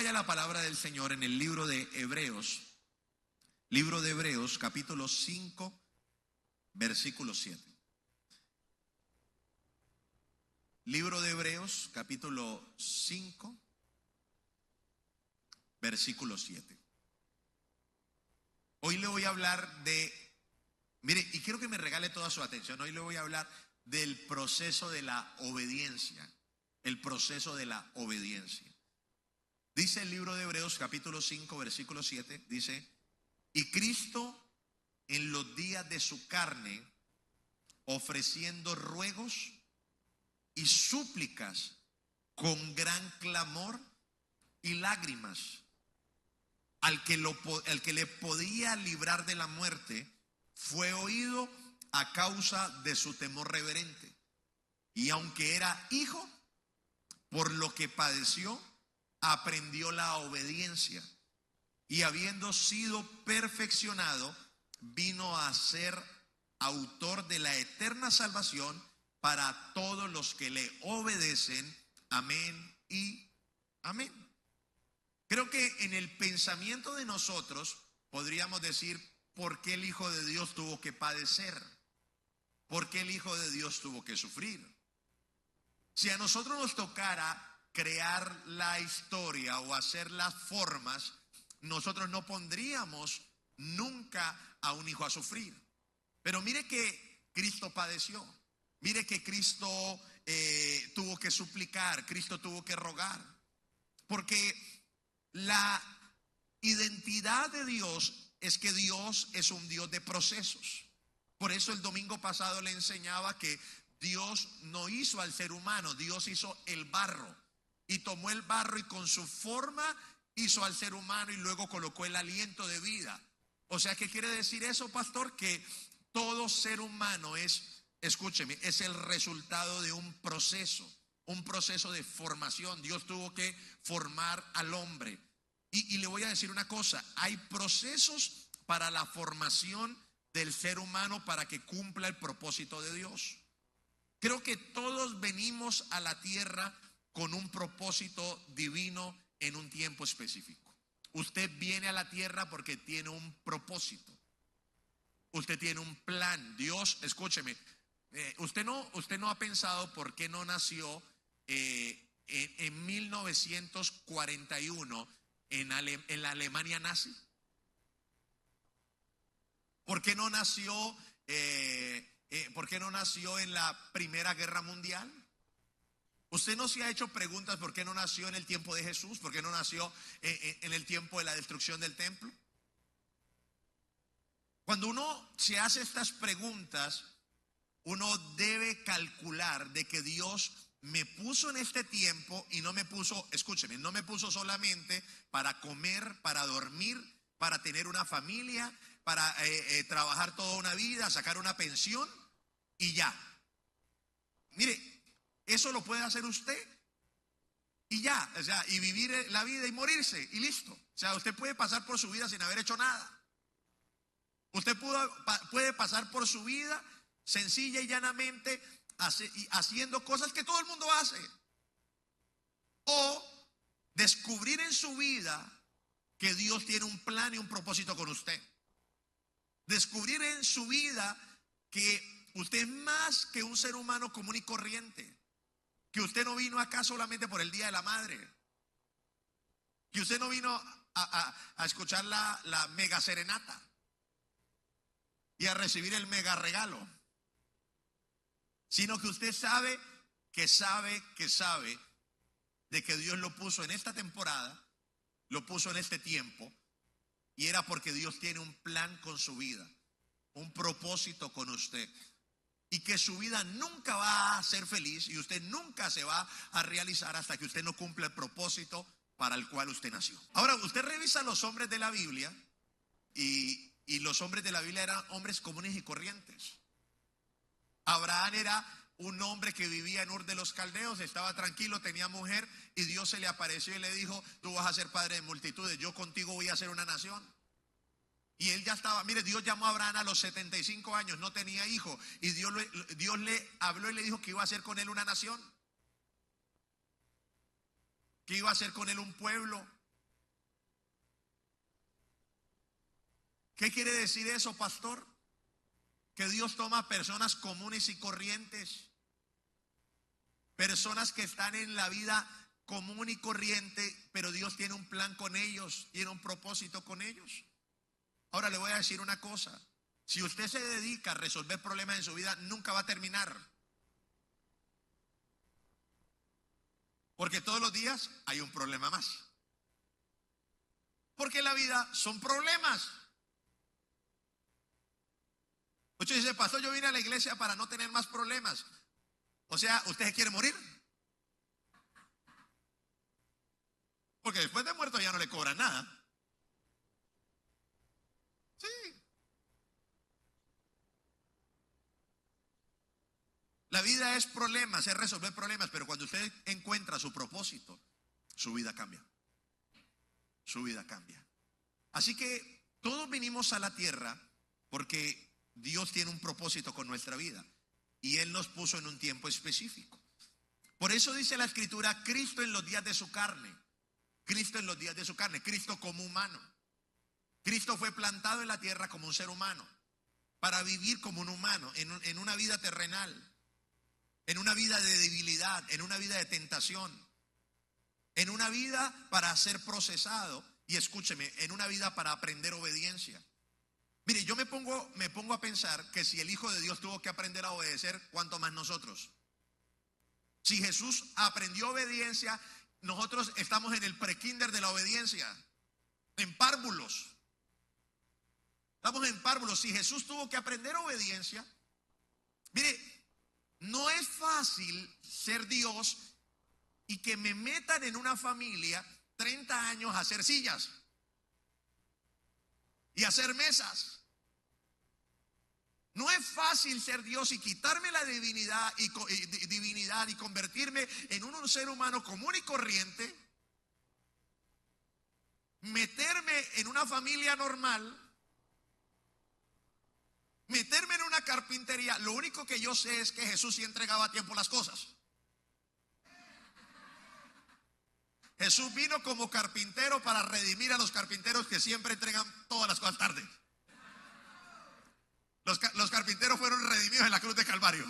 vaya la palabra del Señor en el libro de Hebreos, capítulo 5, versículo 7. Libro de Hebreos, capítulo 5, versículo 7. Hoy le voy a hablar mire, y quiero que me regale toda su atención. Hoy le voy a hablar del proceso de la obediencia. El proceso de la obediencia. Dice el libro de Hebreos, capítulo 5, versículo 7, dice: y Cristo en los días de su carne, ofreciendo ruegos y súplicas con gran clamor y lágrimas al que le podía librar de la muerte, fue oído a causa de su temor reverente. Y aunque era hijo, por lo que padeció, aprendió la obediencia. Y habiendo sido perfeccionado, vino a ser autor de la eterna salvación para todos los que le obedecen. Amén y amén. Creo que en el pensamiento de nosotros podríamos decir: ¿por qué el Hijo de Dios tuvo que padecer? ¿Por qué el Hijo de Dios tuvo que sufrir? Si a nosotros nos tocara crear la historia o hacer las formas, nosotros no pondríamos nunca a un hijo a sufrir. Pero mire que Cristo padeció. Mire que Cristo tuvo que suplicar, Cristo tuvo que rogar. Porque la identidad de Dios es que Dios es un Dios de procesos. Por eso el domingo pasado le enseñaba que Dios no hizo al ser humano, Dios hizo el barro. Y tomó el barro y con su forma hizo al ser humano y luego colocó el aliento de vida. O sea, ¿qué quiere decir eso, pastor? Que todo ser humano escúcheme, es el resultado de un proceso de formación. Dios tuvo que formar al hombre. Y le voy a decir una cosa: hay procesos para la formación del ser humano para que cumpla el propósito de Dios. Creo que todos venimos a la tierra con un propósito divino en un tiempo específico. Usted viene a la tierra porque tiene un propósito. Usted tiene un plan. Dios, escúcheme, usted no ha pensado por qué no nació en 1941 en la Alemania nazi. ¿Por qué no nació en la Primera Guerra Mundial? ¿Usted no se ha hecho preguntas por qué no nació en el tiempo de Jesús? ¿Por qué no nació en el tiempo de la destrucción del templo? Cuando uno se hace estas preguntas, uno debe calcular de que Dios me puso en este tiempo y no me puso, escúcheme, no me puso solamente para comer, para dormir, para tener una familia, para trabajar toda una vida, sacar una pensión y ya. Mire, eso lo puede hacer usted y ya, o sea, y vivir la vida y morirse y listo. O sea, usted puede pasar por su vida sin haber hecho nada. Usted puede pasar por su vida sencilla y llanamente haciendo cosas que todo el mundo hace. O descubrir en su vida que Dios tiene un plan y un propósito con usted. Descubrir en su vida que usted es más que un ser humano común y corriente. Que usted no vino acá solamente por el Día de la Madre. Que usted no vino a escuchar la mega serenata y a recibir el mega regalo. Sino que usted sabe de que Dios lo puso en esta temporada, lo puso en este tiempo, y era porque Dios tiene un plan con su vida, un propósito con usted. Y que su vida nunca va a ser feliz y usted nunca se va a realizar hasta que usted no cumpla el propósito para el cual usted nació. Ahora, usted revisa los hombres de la Biblia y los hombres de la Biblia eran hombres comunes y corrientes. Abraham era un hombre que vivía en Ur de los Caldeos, estaba tranquilo, tenía mujer y Dios se le apareció y le dijo: tú vas a ser padre de multitudes, yo contigo voy a ser una nación. Y él ya estaba, mire, Dios llamó a Abraham a los 75 años, no tenía hijo. Y Dios le habló y le dijo que iba a hacer con él una nación. Que iba a hacer con él un pueblo. ¿Qué quiere decir eso, pastor? Que Dios toma personas comunes y corrientes, personas que están en la vida común y corriente, pero Dios tiene un plan con ellos, tiene un propósito con ellos. Ahora le voy a decir una cosa: si usted se dedica a resolver problemas en su vida, nunca va a terminar. Porque todos los días hay un problema más. Porque la vida son problemas. Muchos dicen: pastor, yo vine a la iglesia para no tener más problemas. O sea, ¿usted se quiere morir? Porque después de muerto ya no le cobran nada. Sí. La vida es problemas, es resolver problemas, pero cuando usted encuentra su propósito, su vida cambia. Su vida cambia. Así que todos vinimos a la tierra porque Dios tiene un propósito con nuestra vida y Él nos puso en un tiempo específico. Por eso dice la Escritura: Cristo en los días de su carne. Cristo en los días de su carne. Cristo como humano. Cristo fue plantado en la tierra como un ser humano, para vivir como un humano, en una vida terrenal, en una vida de debilidad, en una vida de tentación, en una vida para ser procesado y, escúcheme, en una vida para aprender obediencia. Mire, yo me pongo a pensar que si el Hijo de Dios tuvo que aprender a obedecer, ¿cuánto más nosotros? Si Jesús aprendió obediencia, nosotros estamos en el prekinder de la obediencia, en párvulos. Estamos en párvulos. Si Jesús tuvo que aprender obediencia, mire, no es fácil ser Dios y que me metan en una familia 30 años a hacer sillas y hacer mesas. No es fácil ser Dios y quitarme la divinidad y convertirme en un ser humano común y corriente, meterme en una familia normal, meterme en una carpintería. Lo único que yo sé es que Jesús sí entregaba a tiempo las cosas. Jesús vino como carpintero para redimir a los carpinteros que siempre entregan todas las cosas tarde. Los carpinteros fueron redimidos en la cruz de Calvario.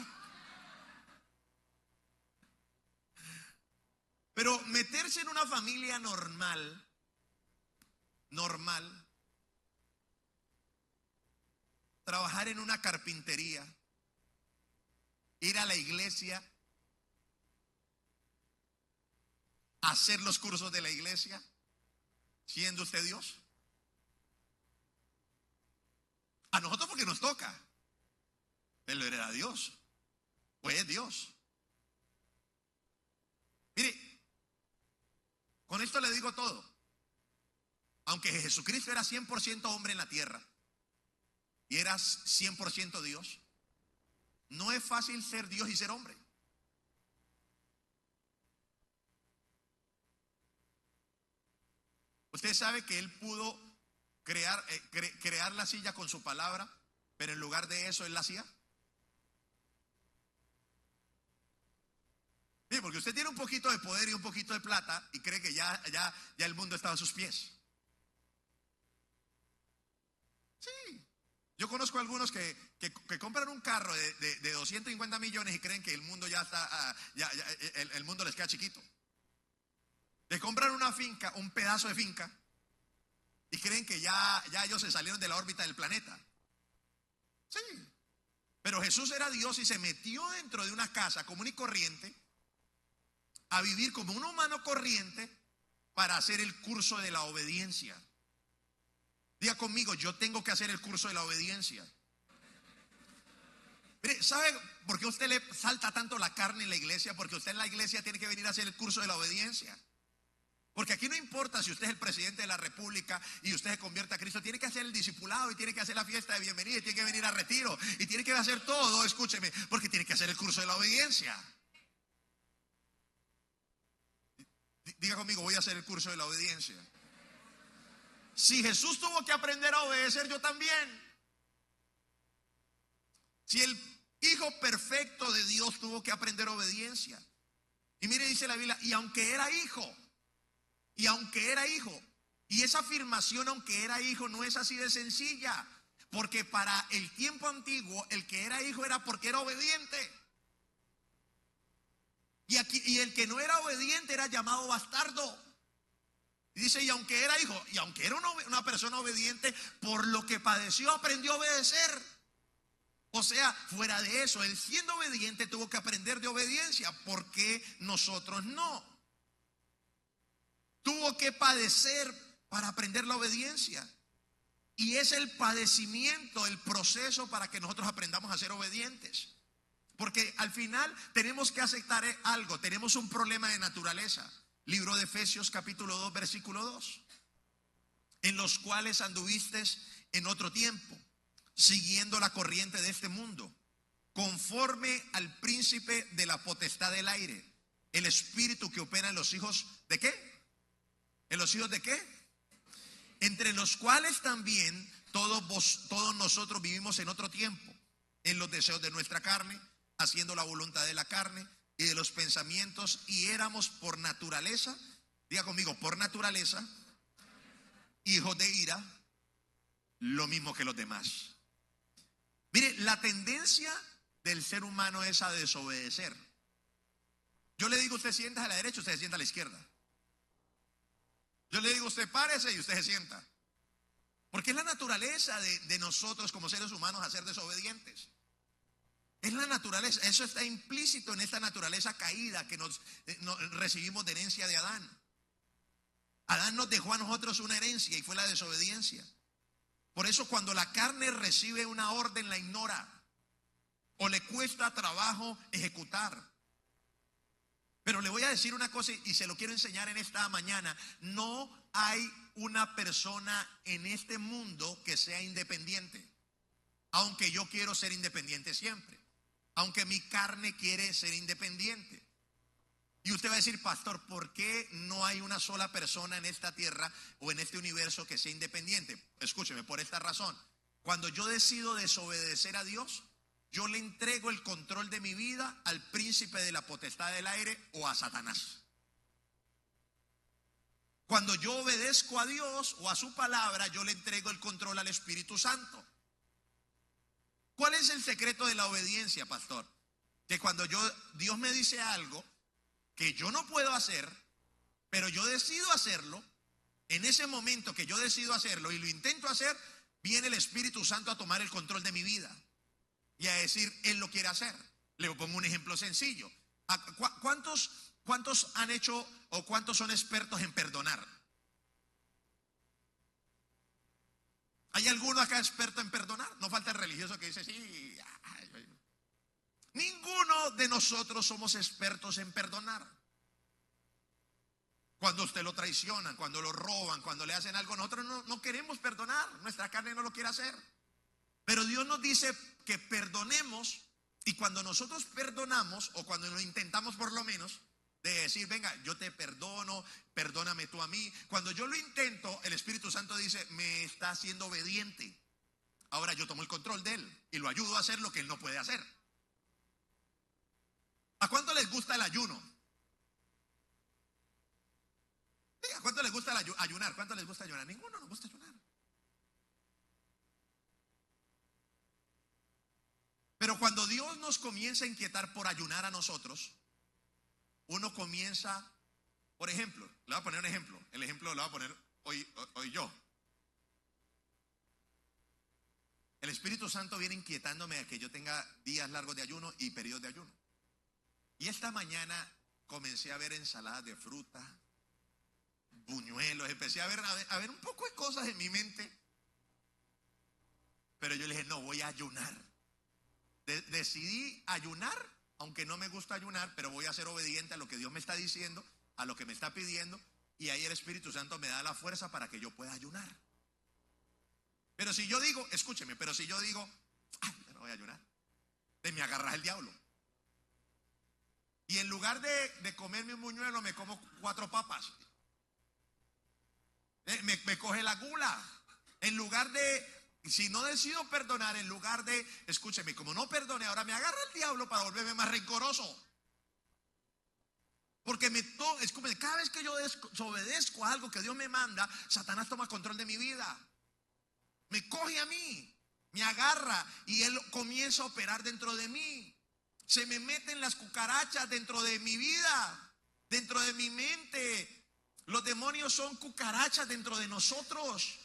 Pero meterse en una familia normal, trabajar en una carpintería, ir a la iglesia, hacer los cursos de la iglesia, siendo usted Dios. A nosotros porque nos toca, pero era Dios, pues es Dios. Mire, con esto le digo todo. Aunque Jesucristo era 100% hombre en la tierra y era 100% Dios, no es fácil ser Dios y ser hombre. Usted sabe que Él pudo crear la silla con su palabra, pero en lugar de eso Él la hacía. Sí, porque usted tiene un poquito de poder y un poquito de plata y cree que ya el mundo está a sus pies. Sí. Yo conozco a algunos que compran un carro de 250 millones y creen que el mundo ya está, el mundo les queda chiquito. Le compran una finca, un pedazo de finca, y creen que ya ellos se salieron de la órbita del planeta. Sí. Pero Jesús era Dios y se metió dentro de una casa común y corriente a vivir como un humano corriente para hacer el curso de la obediencia. Diga conmigo: yo tengo que hacer el curso de la obediencia. Mire, ¿sabe por qué a usted le salta tanto la carne en la iglesia? Porque usted en la iglesia tiene que venir a hacer el curso de la obediencia. Porque aquí no importa si usted es el presidente de la república y usted se convierte a Cristo, tiene que hacer el discipulado y tiene que hacer la fiesta de bienvenida y tiene que venir a retiro y tiene que hacer todo, escúcheme, porque tiene que hacer el curso de la obediencia. Diga conmigo: voy a hacer el curso de la obediencia. Si Jesús tuvo que aprender a obedecer, yo también. Si el Hijo perfecto de Dios tuvo que aprender obediencia. Y mire, dice la Biblia: y aunque era hijo, Y esa afirmación, aunque era hijo, no es así de sencilla. Porque para el tiempo antiguo, el que era hijo era porque era obediente. Y el que no era obediente era llamado bastardo. Y dice, y aunque era hijo, y aunque era una persona obediente, por lo que padeció aprendió a obedecer. O sea, fuera de eso, él siendo obediente tuvo que aprender de obediencia. ¿Por qué nosotros no? Tuvo que padecer para aprender la obediencia. Y es el padecimiento, el proceso para que nosotros aprendamos a ser obedientes. Porque al final tenemos que aceptar algo. Tenemos un problema de naturaleza. Libro de Efesios capítulo 2 versículo 2. En los cuales anduviste en otro tiempo, siguiendo la corriente de este mundo, conforme al príncipe de la potestad del aire, el espíritu que opera en los hijos ¿de qué? ¿En los hijos de qué? Entre los cuales también todos nosotros vivimos en otro tiempo, en los deseos de nuestra carne, haciendo la voluntad de la carne y de los pensamientos, y éramos por naturaleza, diga conmigo, por naturaleza, hijos de ira, lo mismo que los demás. Mire, la tendencia del ser humano es a desobedecer. Yo le digo, usted sienta a la derecha, usted se sienta a la izquierda. Yo le digo, usted párese y usted se sienta. Porque es la naturaleza de nosotros como seres humanos a ser desobedientes. Es la naturaleza, eso está implícito en esta naturaleza caída que nos recibimos de herencia de Adán. Adán nos dejó a nosotros una herencia y fue la desobediencia. Por eso cuando la carne recibe una orden la ignora o le cuesta trabajo ejecutar. Pero le voy a decir una cosa y se lo quiero enseñar en esta mañana. No hay una persona en este mundo que sea independiente. Aunque yo quiero ser independiente siempre. Aunque mi carne quiere ser independiente. Y usted va a decir, pastor, ¿por qué no hay una sola persona en esta tierra o en este universo que sea independiente? Escúcheme, por esta razón. Cuando yo decido desobedecer a Dios, yo le entrego el control de mi vida al príncipe de la potestad del aire o a Satanás. Cuando yo obedezco a Dios o a su palabra, yo le entrego el control al Espíritu Santo. ¿Cuál es el secreto de la obediencia, pastor? Que cuando Dios me dice algo que yo no puedo hacer, pero yo decido hacerlo, en ese momento que yo decido hacerlo y lo intento hacer, viene el Espíritu Santo a tomar el control de mi vida y a decir, Él lo quiere hacer. Le pongo un ejemplo sencillo. ¿Cuántos han hecho o cuántos son expertos en perdonar? ¿Hay alguno acá experto en perdonar? No falta el religioso que dice, sí. Ninguno de nosotros somos expertos en perdonar. Cuando usted lo traicionan, cuando lo roban, cuando le hacen algo, nosotros no queremos perdonar. Nuestra carne no lo quiere hacer. Pero Dios nos dice que perdonemos, y cuando nosotros perdonamos, o cuando lo intentamos por lo menos, de decir, venga, yo te perdono, perdóname tú a mí. Cuando yo lo intento, el Espíritu Santo dice, me está haciendo obediente. Ahora yo tomo el control de él y lo ayudo a hacer lo que él no puede hacer. ¿A cuánto les gusta el ayuno? ¿A cuánto les gusta ayunar? ¿Cuánto les gusta ayunar? Ninguno nos gusta ayunar. Pero cuando Dios nos comienza a inquietar por ayunar a nosotros, uno comienza, por ejemplo, le voy a poner un ejemplo. El ejemplo lo voy a poner hoy yo. El Espíritu Santo viene inquietándome a que yo tenga días largos de ayuno y periodos de ayuno. Y esta mañana comencé a ver ensaladas de fruta, buñuelos, empecé a ver un poco de cosas en mi mente. Pero yo le dije, no, voy a ayunar. Decidí ayunar, aunque no me gusta ayunar, pero voy a ser obediente a lo que Dios me está diciendo, a lo que me está pidiendo, y ahí el Espíritu Santo me da la fuerza para que yo pueda ayunar. Pero si yo digo, escúcheme, pero si yo digo, ay, yo no voy a ayunar, me agarra el diablo. Y en lugar de comerme un buñuelo, me como 4 papas. Me coge la gula. En lugar de, si no decido perdonar, en lugar de, escúcheme, como no perdone, ahora me agarra el diablo para volverme más rencoroso. Porque es como cada vez que yo desobedezco a algo que Dios me manda, Satanás toma control de mi vida. Me coge a mí, me agarra y él comienza a operar dentro de mí. Se me meten las cucarachas dentro de mi vida, dentro de mi mente. Los demonios son cucarachas dentro de nosotros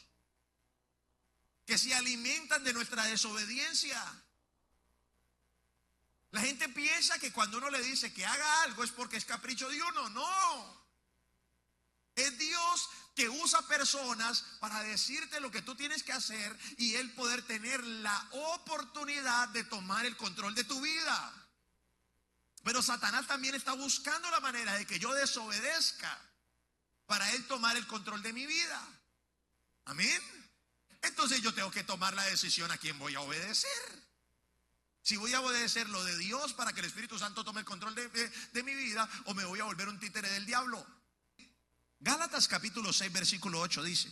que se alimentan de nuestra desobediencia. La gente piensa que cuando uno le dice que haga algo es porque es capricho de uno. No. Es Dios que usa personas para decirte lo que tú tienes que hacer y Él poder tener la oportunidad de tomar el control de tu vida. Pero Satanás también está buscando la manera de que yo desobedezca para Él tomar el control de mi vida. Amén. Entonces yo tengo que tomar la decisión a quién voy a obedecer. Si voy a obedecer lo de Dios para que el Espíritu Santo tome el control de mi vida, o me voy a volver un títere del diablo. Gálatas capítulo 6 versículo 8 dice: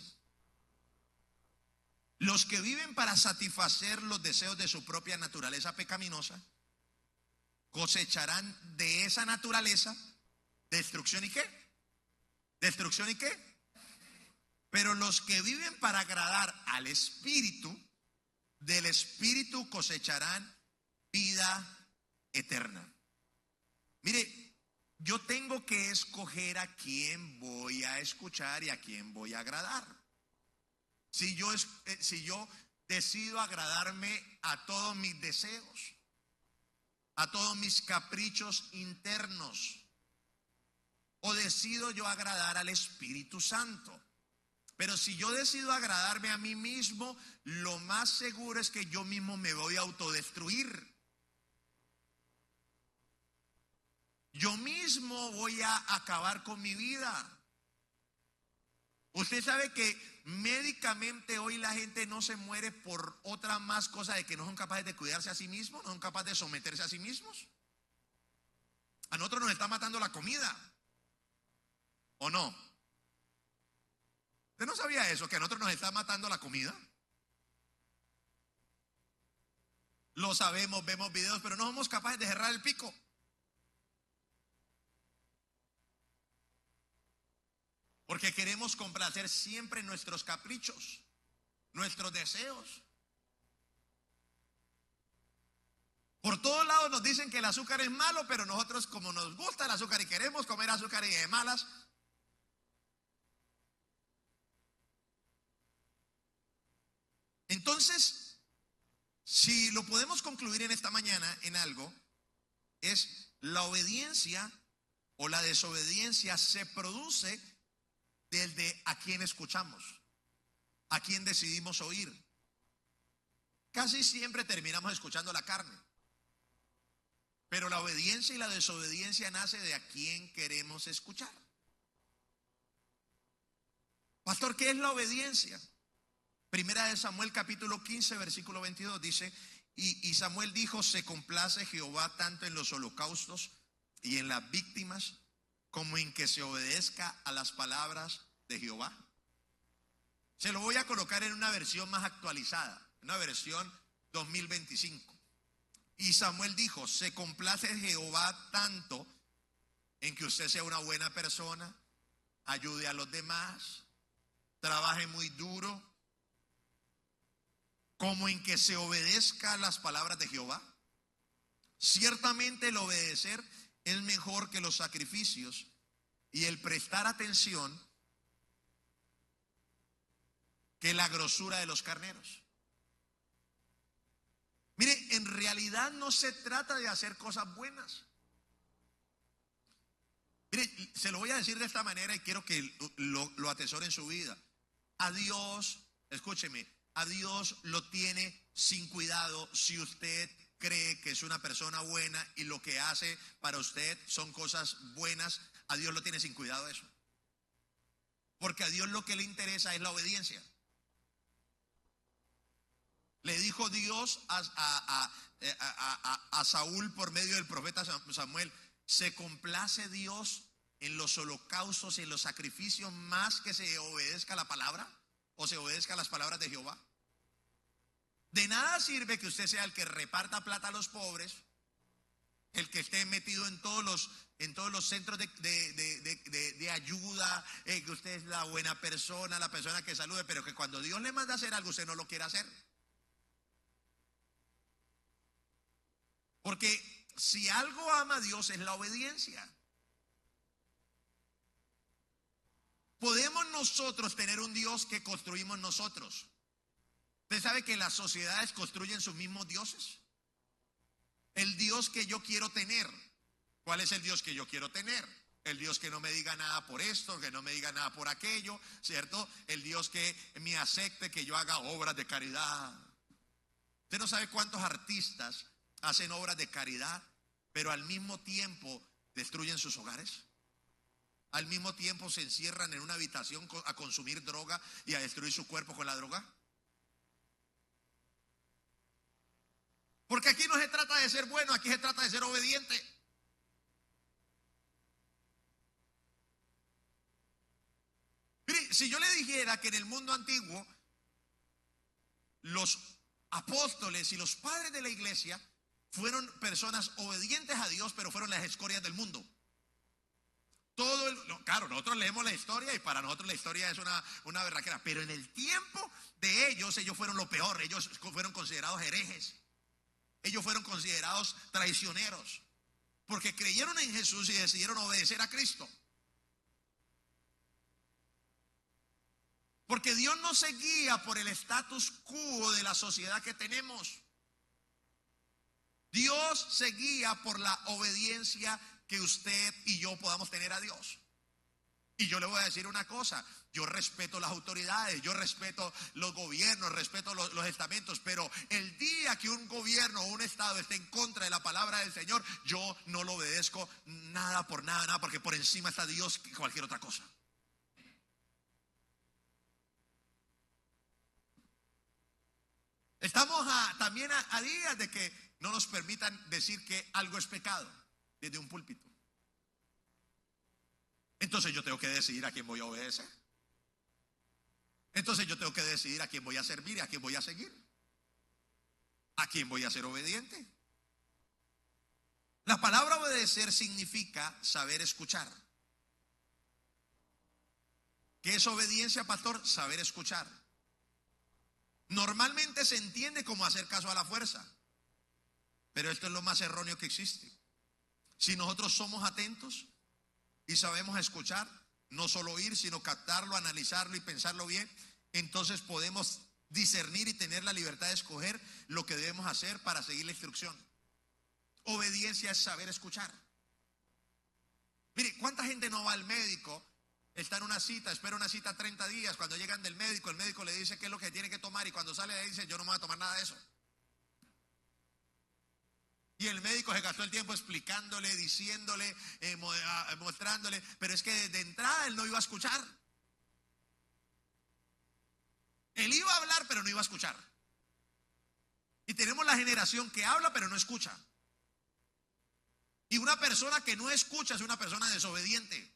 los que viven para satisfacer los deseos de su propia naturaleza pecaminosa cosecharán de esa naturaleza destrucción. ¿Y qué? ¿Destrucción y qué? Pero los que viven para agradar al Espíritu, del Espíritu cosecharán vida eterna. Mire, yo tengo que escoger a quién voy a escuchar y a quién voy a agradar. Si yo decido agradarme a todos mis deseos, a todos mis caprichos internos, o decido yo agradar al Espíritu Santo. Pero si yo decido agradarme a mí mismo, lo más seguro es que yo mismo me voy a autodestruir. Yo mismo voy a acabar con mi vida. Usted sabe que médicamente hoy la gente no se muere por otra más cosa de que no son capaces de cuidarse a sí mismos, no son capaces de someterse a sí mismos. A nosotros nos está matando la comida, ¿o no? ¿Usted no sabía eso, que a nosotros nos está matando la comida? Lo sabemos, vemos videos, pero no somos capaces de cerrar el pico. Porque queremos complacer siempre nuestros caprichos, nuestros deseos. Por todos lados nos dicen que el azúcar es malo, pero nosotros, como nos gusta el azúcar y queremos comer azúcar y de malas, entonces, si lo podemos concluir en esta mañana en algo, es la obediencia o la desobediencia se produce desde a quién escuchamos, a quién decidimos oír. Casi siempre terminamos escuchando la carne, pero la obediencia y la desobediencia nace de a quién queremos escuchar. Pastor, ¿qué es la obediencia? Primera de Samuel capítulo 15 versículo 22 dice: y Samuel dijo: se complace Jehová tanto en los holocaustos y en las víctimas como en que se obedezca a las palabras de Jehová. Se lo voy a colocar en una versión más actualizada, una versión 2025. Y Samuel dijo: se complace Jehová tanto en que usted sea una buena persona, ayude a los demás, trabaje muy duro, como en que se obedezca a las palabras de Jehová. Ciertamente el obedecer es mejor que los sacrificios, y el prestar atención que la grosura de los carneros. Mire, en realidad no se trata de hacer cosas buenas. Mire, se lo voy a decir de esta manera y quiero que lo atesore en su vida. A Dios, escúcheme, a Dios lo tiene sin cuidado si usted cree que es una persona buena y lo que hace para usted son cosas buenas. A Dios lo tiene sin cuidado eso. Porque a Dios lo que le interesa es la obediencia. Le dijo Dios a Saúl por medio del profeta Samuel: se complace Dios en los holocaustos y en los sacrificios más que se obedezca la palabra o se obedezca las palabras de Jehová. De nada sirve que usted sea el que reparta plata a los pobres, el que esté metido en todos en todos los centros de ayuda, que usted es la buena persona, la persona que salude, pero que cuando Dios le manda a hacer algo, usted no lo quiere hacer. Porque si algo ama a Dios es la obediencia. Podemos nosotros tener un Dios que construimos nosotros. ¿Usted sabe que las sociedades construyen sus mismos dioses? El Dios que yo quiero tener. ¿Cuál es el Dios que yo quiero tener? El Dios que no me diga nada por esto, que no me diga nada por aquello, ¿cierto? El Dios que me acepte que yo haga obras de caridad. Usted no sabe cuántos artistas hacen obras de caridad, pero al mismo tiempo destruyen sus hogares. Al mismo tiempo se encierran en una habitación a consumir droga y a destruir su cuerpo con la droga. Porque aquí no se trata de ser bueno, aquí se trata de ser obediente. Mire, si yo le dijera que en el mundo antiguo los apóstoles y los padres de la iglesia fueron personas obedientes a Dios, pero fueron las escorias del mundo. Claro, nosotros leemos la historia y para nosotros la historia es una berraquera, pero en el tiempo de ellos fueron lo peor. Ellos fueron considerados herejes, ellos fueron considerados traicioneros, porque creyeron en Jesús y decidieron obedecer a Cristo. Porque Dios no se guía por el status quo de la sociedad que tenemos. Dios se guía por la obediencia que usted y yo podamos tener a Dios. Y yo le voy a decir una cosa: yo respeto las autoridades, yo respeto los gobiernos, respeto los estamentos, pero el día que un gobierno o un estado esté en contra de la palabra del Señor, yo no lo obedezco nada por nada, porque por encima está Dios que cualquier otra cosa. Estamos también a días de que no nos permitan decir que algo es pecado desde un púlpito. Entonces yo tengo que decidir a quién voy a obedecer. Entonces yo tengo que decidir a quién voy a servir y a quién voy a seguir. A quién voy a ser obediente. La palabra obedecer significa saber escuchar. ¿Qué es obediencia, pastor? Saber escuchar. Normalmente se entiende como hacer caso a la fuerza, pero esto es lo más erróneo que existe. Si nosotros somos atentos y sabemos escuchar, no solo oír, sino captarlo, analizarlo y pensarlo bien, entonces podemos discernir y tener la libertad de escoger lo que debemos hacer para seguir la instrucción. Obediencia es saber escuchar. Mire, ¿cuánta gente no va al médico? Está en una cita, espera una cita 30 días, cuando llegan del médico, el médico le dice qué es lo que tiene que tomar y cuando sale le dice: yo no me voy a tomar nada de eso. Y el médico se gastó el tiempo explicándole, diciéndole, mostrándole, pero es que de entrada él no iba a escuchar. Él iba a hablar, pero no iba a escuchar. Y tenemos la generación que habla, pero no escucha. Y una persona que no escucha es una persona desobediente.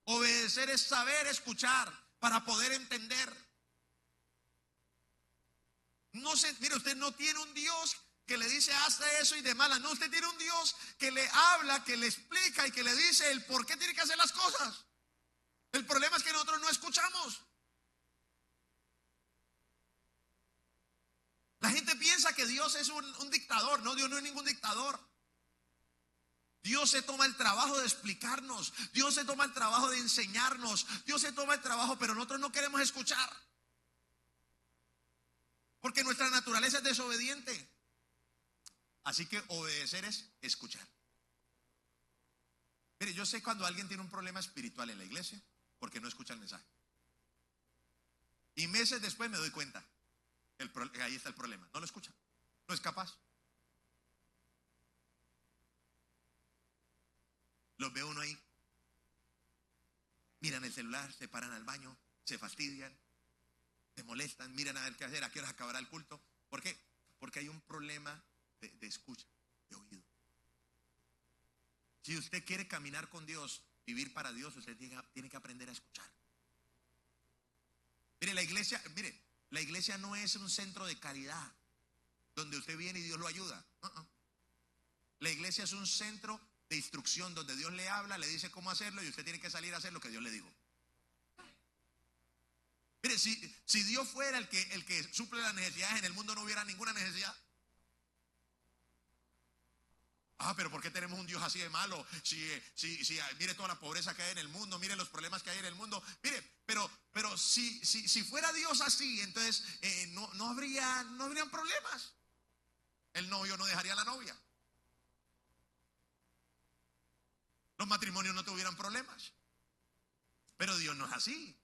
Obedecer es saber escuchar para poder entender. No sé, mire, usted no tiene un Dios que le dice haz eso y de mala. No, usted tiene un Dios que le habla, que le explica y que le dice el por qué tiene que hacer las cosas. El problema es que nosotros no escuchamos. La gente piensa que Dios es un dictador. No, Dios no es ningún dictador. Dios se toma el trabajo de explicarnos, Dios se toma el trabajo de enseñarnos, Dios se toma el trabajo, pero nosotros no queremos escuchar. Porque nuestra naturaleza es desobediente. Así que obedecer es escuchar. Mire, yo sé cuando alguien tiene un problema espiritual en la iglesia porque no escucha el mensaje. Y meses después me doy cuenta, ahí está el problema, no lo escucha, no es capaz. Los ve uno ahí, miran el celular, se paran al baño, se fastidian, se molestan, miran a ver qué hacer, a qué hora acabará el culto. ¿Por qué? Porque hay un problema de escucha, de oído. Si usted quiere caminar con Dios, vivir para Dios, usted tiene que aprender a escuchar. Mire, la iglesia no es un centro de caridad donde usted viene y Dios lo ayuda. La iglesia es un centro de instrucción donde Dios le habla, le dice cómo hacerlo y usted tiene que salir a hacer lo que Dios le dijo. Mire, si Dios fuera el que suple las necesidades, en el mundo no hubiera ninguna necesidad. Pero ¿por qué tenemos un Dios así de malo? Mire toda la pobreza que hay en el mundo, mire los problemas que hay en el mundo. Mire, pero si fuera Dios así, entonces no habrían problemas. El novio no dejaría a la novia. Los matrimonios no tuvieran problemas. Pero Dios no es así.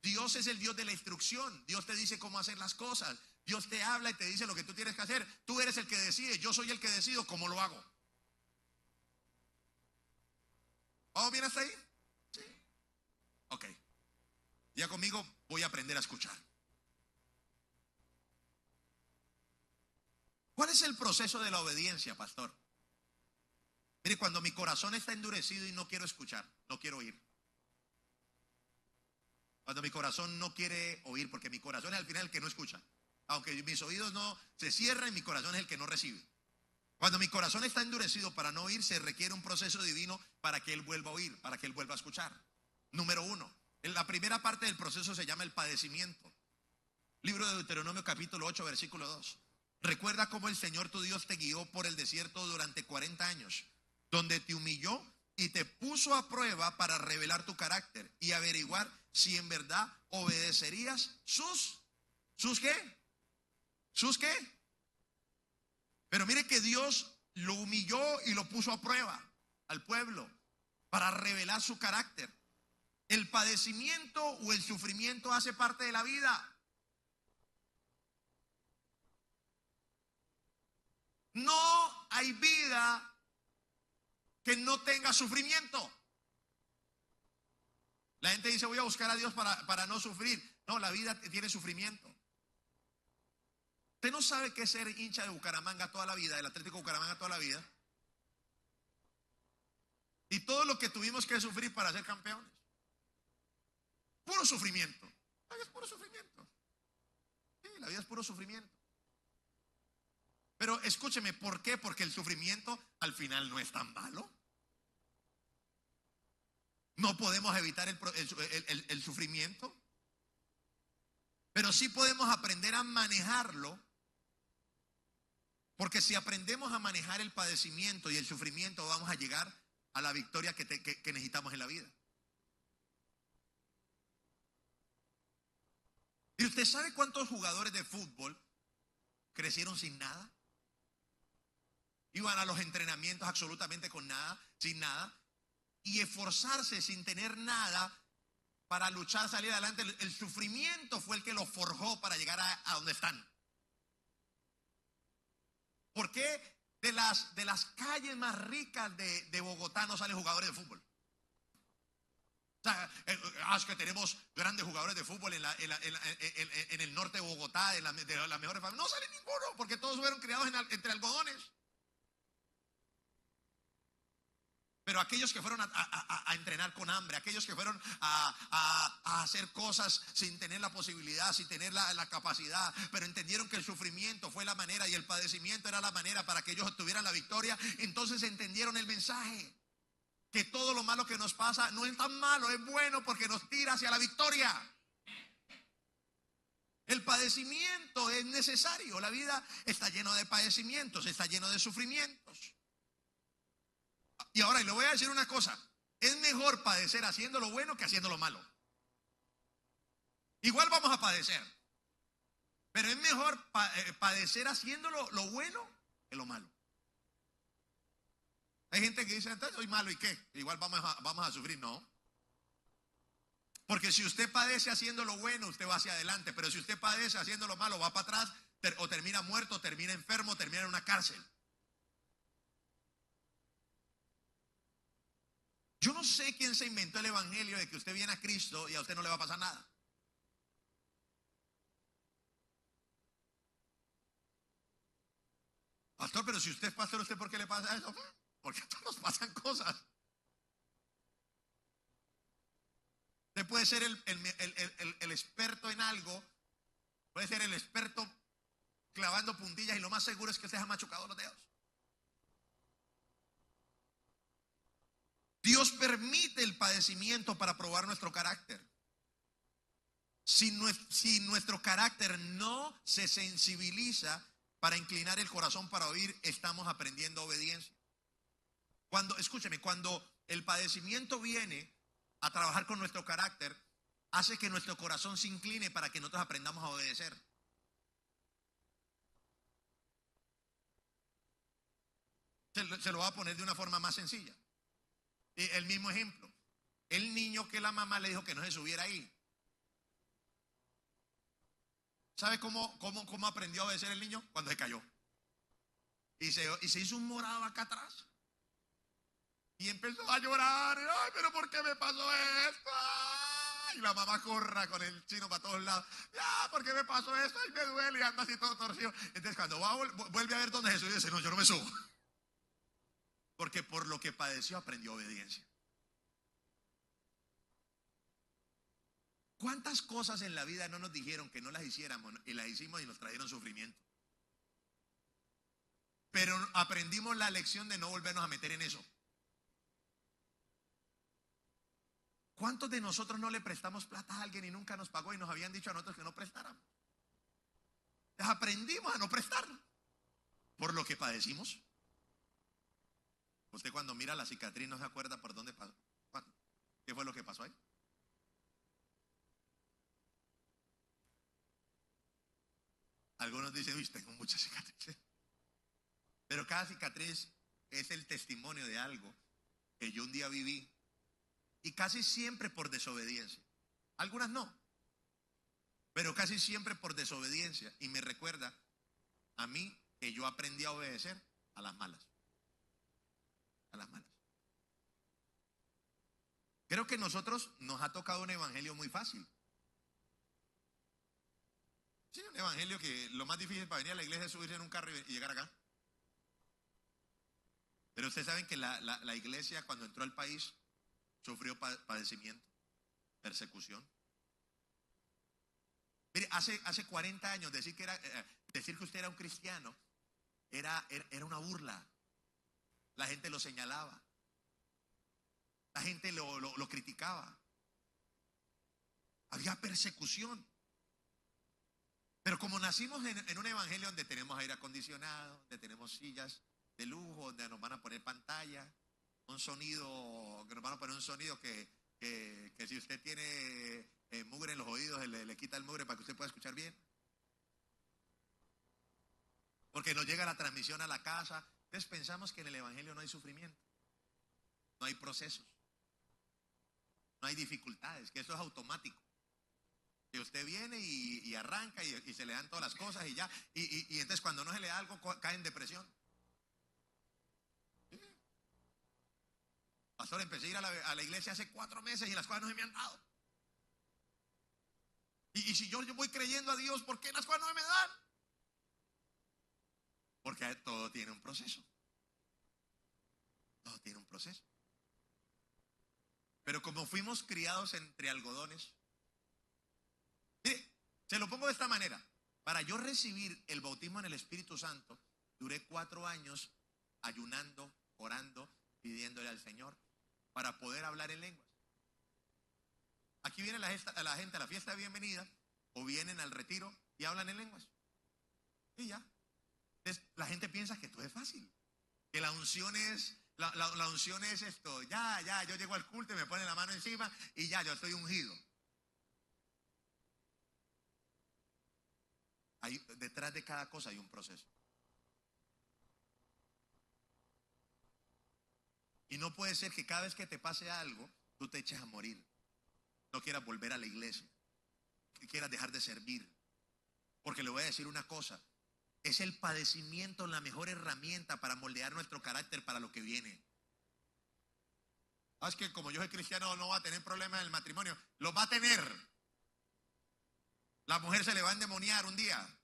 Dios es el Dios de la instrucción. Dios te dice cómo hacer las cosas. Dios te habla y te dice lo que tú tienes que hacer. Tú eres el que decide. Yo soy el que decido cómo lo hago. ¿Vamos bien hasta ahí? Sí. Ok. Ya conmigo voy a aprender a escuchar. ¿Cuál es el proceso de la obediencia, pastor? Mire, cuando mi corazón está endurecido y no quiero escuchar, no quiero oír. Cuando mi corazón no quiere oír, porque mi corazón es al final el que no escucha. Aunque mis oídos no se cierran, mi corazón es el que no recibe. Cuando mi corazón está endurecido para no oír, se requiere un proceso divino para que Él vuelva a oír, para que Él vuelva a escuchar. Número 1, en la primera parte del proceso se llama el padecimiento. Libro de Deuteronomio capítulo 8, versículo 2. Recuerda cómo el Señor tu Dios te guió por el desierto durante 40 años, donde te humilló y te puso a prueba para revelar tu carácter y averiguar si en verdad obedecerías ¿sus qué? ¿Sus qué? Pero mire que Dios lo humilló y lo puso a prueba al pueblo para revelar su carácter. El padecimiento o el sufrimiento hace parte de la vida. No hay vida que no tenga sufrimiento. La gente dice, voy a buscar a Dios para no sufrir. No, la vida tiene sufrimiento. Usted no sabe qué es ser hincha de Bucaramanga toda la vida, del Atlético Bucaramanga toda la vida. Y todo lo que tuvimos que sufrir para ser campeones. Puro sufrimiento. La vida es puro sufrimiento. Sí, la vida es puro sufrimiento. Pero escúcheme, ¿por qué? Porque el sufrimiento al final no es tan malo. No podemos evitar el sufrimiento, pero sí podemos aprender a manejarlo. Porque si aprendemos a manejar el padecimiento y el sufrimiento, vamos a llegar a la victoria que necesitamos en la vida. ¿Y usted sabe cuántos jugadores de fútbol crecieron sin nada? Iban a los entrenamientos absolutamente con nada, sin nada, y esforzarse sin tener nada para luchar, salir adelante. El sufrimiento fue el que los forjó para llegar a donde están. ¿Por qué de las calles más ricas de Bogotá no salen jugadores de fútbol? O sea, es que tenemos grandes jugadores de fútbol en el norte de Bogotá, de las mejores familias. No sale ninguno, porque todos fueron criados entre algodones. Pero aquellos que fueron a entrenar con hambre, aquellos que fueron a hacer cosas sin tener la posibilidad, sin tener la capacidad, pero entendieron que el sufrimiento fue la manera y el padecimiento era la manera para que ellos obtuvieran la victoria, entonces entendieron el mensaje. Que todo lo malo que nos pasa no es tan malo, es bueno porque nos tira hacia la victoria. El padecimiento es necesario, la vida está llena de padecimientos, está lleno de sufrimientos. Y ahora, y le voy a decir una cosa, es mejor padecer haciendo lo bueno que haciendo lo malo. Igual vamos a padecer, pero es mejor padecer haciendo lo bueno que lo malo. Hay gente que dice, entonces soy malo, ¿y qué? Igual vamos a sufrir. No. Porque si usted padece haciendo lo bueno, usted va hacia adelante. Pero si usted padece haciendo lo malo, va para atrás, o termina muerto, o termina enfermo, o termina en una cárcel. Yo no sé quién se inventó el evangelio de que usted viene a Cristo y a usted no le va a pasar nada. Pastor, pero si usted es pastor, ¿usted por qué le pasa eso? Porque a todos nos pasan cosas. Usted puede ser el experto en algo, puede ser el experto clavando puntillas y lo más seguro es que usted ha machucado los dedos. Dios permite el padecimiento para probar nuestro carácter. Si nuestro carácter no se sensibiliza para inclinar el corazón para oír, estamos aprendiendo obediencia. Escúcheme, cuando el padecimiento viene a trabajar con nuestro carácter, hace que nuestro corazón se incline para que nosotros aprendamos a obedecer. Se lo voy a poner de una forma más sencilla. El mismo ejemplo. El niño que la mamá le dijo que no se subiera ahí. ¿Sabe cómo aprendió a obedecer el niño? Cuando se cayó. Y se hizo un morado acá atrás. Y empezó a llorar. Ay, pero ¿por qué me pasó esto? Ay, y la mamá corra con el chino para todos lados. Ya, ¿por qué me pasó esto? Ay, me duele y anda así todo torcido. Entonces cuando vuelve a ver dónde se sube, dice, no, yo no me subo. Porque por lo que padeció aprendió obediencia. ¿Cuántas cosas en la vida no nos dijeron que no las hiciéramos y las hicimos y nos trajeron sufrimiento? Pero aprendimos la lección de no volvernos a meter en eso. ¿Cuántos de nosotros no le prestamos plata a alguien y nunca nos pagó y nos habían dicho a nosotros que no prestáramos? Entonces aprendimos a no prestarlo por lo que padecimos. Usted cuando mira la cicatriz no se acuerda por dónde pasó. ¿Qué fue lo que pasó ahí? Algunos dicen, uy, tengo muchas cicatrices. Pero cada cicatriz es el testimonio de algo que yo un día viví. Y casi siempre por desobediencia. Algunas no. Pero casi siempre por desobediencia. Y me recuerda a mí que yo aprendí a obedecer a las malas. A las malas. Creo que nosotros nos ha tocado un evangelio muy fácil. Sí, un evangelio que lo más difícil para venir a la iglesia es subirse en un carro y llegar acá. Pero ustedes saben que la iglesia cuando entró al país sufrió padecimiento, persecución. Mire, hace 40 años decir que usted era un cristiano era una burla. La gente lo señalaba. La gente lo criticaba. Había persecución. Pero como nacimos en un evangelio donde tenemos aire acondicionado, donde tenemos sillas de lujo, donde nos van a poner pantalla, un sonido, que nos van a poner un sonido que si usted tiene mugre en los oídos, le quita el mugre para que usted pueda escuchar bien. Porque nos llega la transmisión a la casa. Entonces pensamos que en el evangelio no hay sufrimiento, no hay procesos, no hay dificultades, que eso es automático. Que usted viene y arranca y se le dan todas las cosas y ya. Y entonces cuando no se le da algo cae en depresión. ¿Sí? Pastor, empecé a ir a la iglesia hace 4 meses y las cosas no se me han dado. Y si yo voy creyendo a Dios, ¿por qué las cosas no se me dan? Porque todo tiene un proceso. Todo tiene un proceso. Pero como fuimos criados entre algodones, mire, se lo pongo de esta manera. Para yo recibir el bautismo en el Espíritu Santo, duré 4 años ayunando, orando, pidiéndole al Señor para poder hablar en lenguas. Aquí viene la gente a la fiesta de bienvenida o vienen al retiro y hablan en lenguas. Y ya. Entonces, la gente piensa que todo es fácil. Que la unción es, la unción es esto. Ya, yo llego al culto y me ponen la mano encima y ya, yo estoy ungido. Detrás de cada cosa hay un proceso. Y no puede ser que cada vez que te pase algo, tú te eches a morir. No quieras volver a la iglesia. Que quieras dejar de servir. Porque le voy a decir una cosa. Es el padecimiento la mejor herramienta para moldear nuestro carácter para lo que viene. Es que como yo soy cristiano no va a tener problemas en el matrimonio. Lo va a tener. La mujer se le va a endemoniar un día.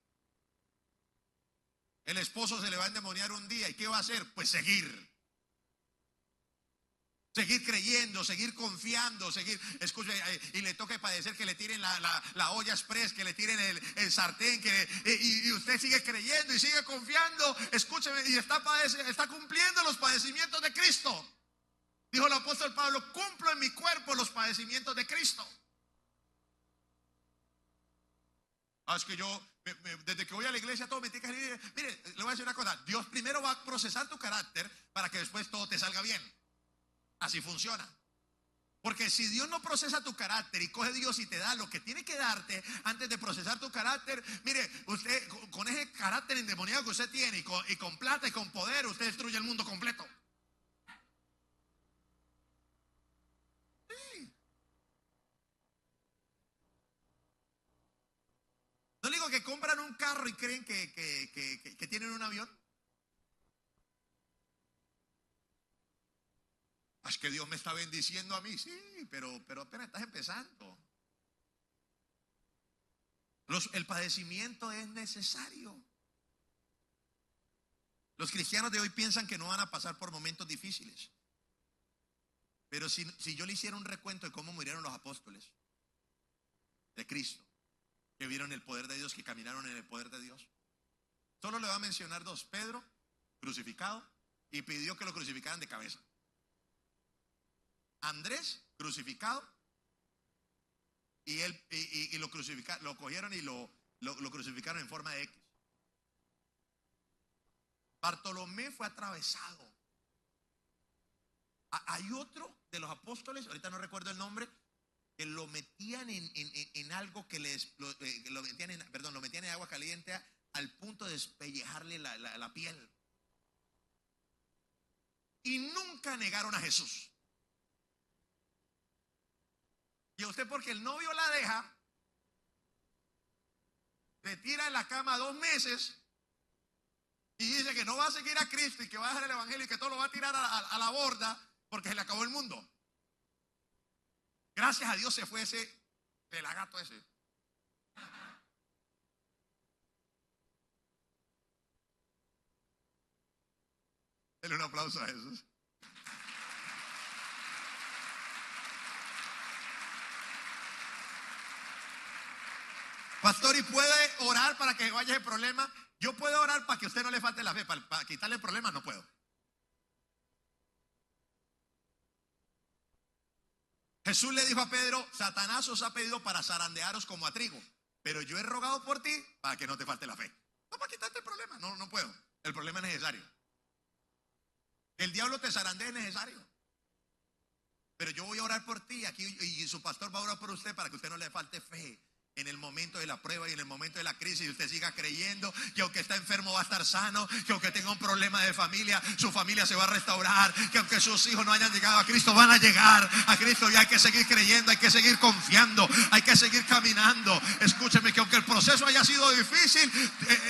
El esposo se le va a endemoniar un día. ¿Y qué va a hacer? Pues seguir. Seguir creyendo, seguir confiando, escuche, y le toque padecer que le tiren la olla express, que le tiren el sartén, y usted sigue creyendo y sigue confiando, escúcheme, y está cumpliendo los padecimientos de Cristo. Dijo el apóstol Pablo, cumplo en mi cuerpo los padecimientos de Cristo. Es que yo, desde que voy a la iglesia, todo me tiene que salir. Mire, le voy a decir una cosa. Dios primero va a procesar tu carácter para que después todo te salga bien. Así funciona. Porque si Dios no procesa tu carácter y coge Dios y te da lo que tiene que darte antes de procesar tu carácter, mire, usted con ese carácter endemoniado que usted tiene y con plata y con poder, usted destruye el mundo completo. Sí. No digo que compran un carro y creen que tienen un avión. Es que Dios me está bendiciendo a mí. Sí, pero apenas estás empezando. El padecimiento es necesario. Los cristianos de hoy piensan que no van a pasar por momentos difíciles. Pero si yo le hiciera un recuento de cómo murieron los apóstoles de Cristo, que vieron el poder de Dios, que caminaron en el poder de Dios, solo le voy a mencionar dos. Pedro, crucificado, y pidió que lo crucificaran de cabeza. Andrés, crucificado, y lo crucificaron, lo cogieron y lo crucificaron en forma de X. Bartolomé fue atravesado. Hay otro de los apóstoles, ahorita no recuerdo el nombre, que lo metían en algo que lo metían en agua caliente al punto de despellejarle la piel. Y nunca negaron a Jesús. Y a usted, porque el novio la deja, le tira en la cama 2 meses y dice que no va a seguir a Cristo y que va a dejar el evangelio y que todo lo va a tirar a la borda porque se le acabó el mundo. Gracias a Dios se fue ese pelagato ese. Denle un aplauso a Jesús. Pastor, ¿y puede orar para que vaya el problema? Yo puedo orar para que a usted no le falte la fe, para quitarle el problema no puedo. Jesús le dijo a Pedro, Satanás os ha pedido para zarandearos como a trigo, pero yo he rogado por ti para que no te falte la fe. No para quitarte el problema, no puedo. El problema es necesario. El diablo te zarandea es necesario. Pero yo voy a orar por ti aquí y su pastor va a orar por usted para que usted no le falte fe en el momento de la prueba y en el momento de la crisis, y usted siga creyendo que aunque está enfermo va a estar sano, que aunque tenga un problema de familia, su familia se va a restaurar, que aunque sus hijos no hayan llegado a Cristo, van a llegar a Cristo, y hay que seguir creyendo, hay que seguir confiando, hay que seguir caminando. Escúcheme, que aunque el proceso haya sido difícil,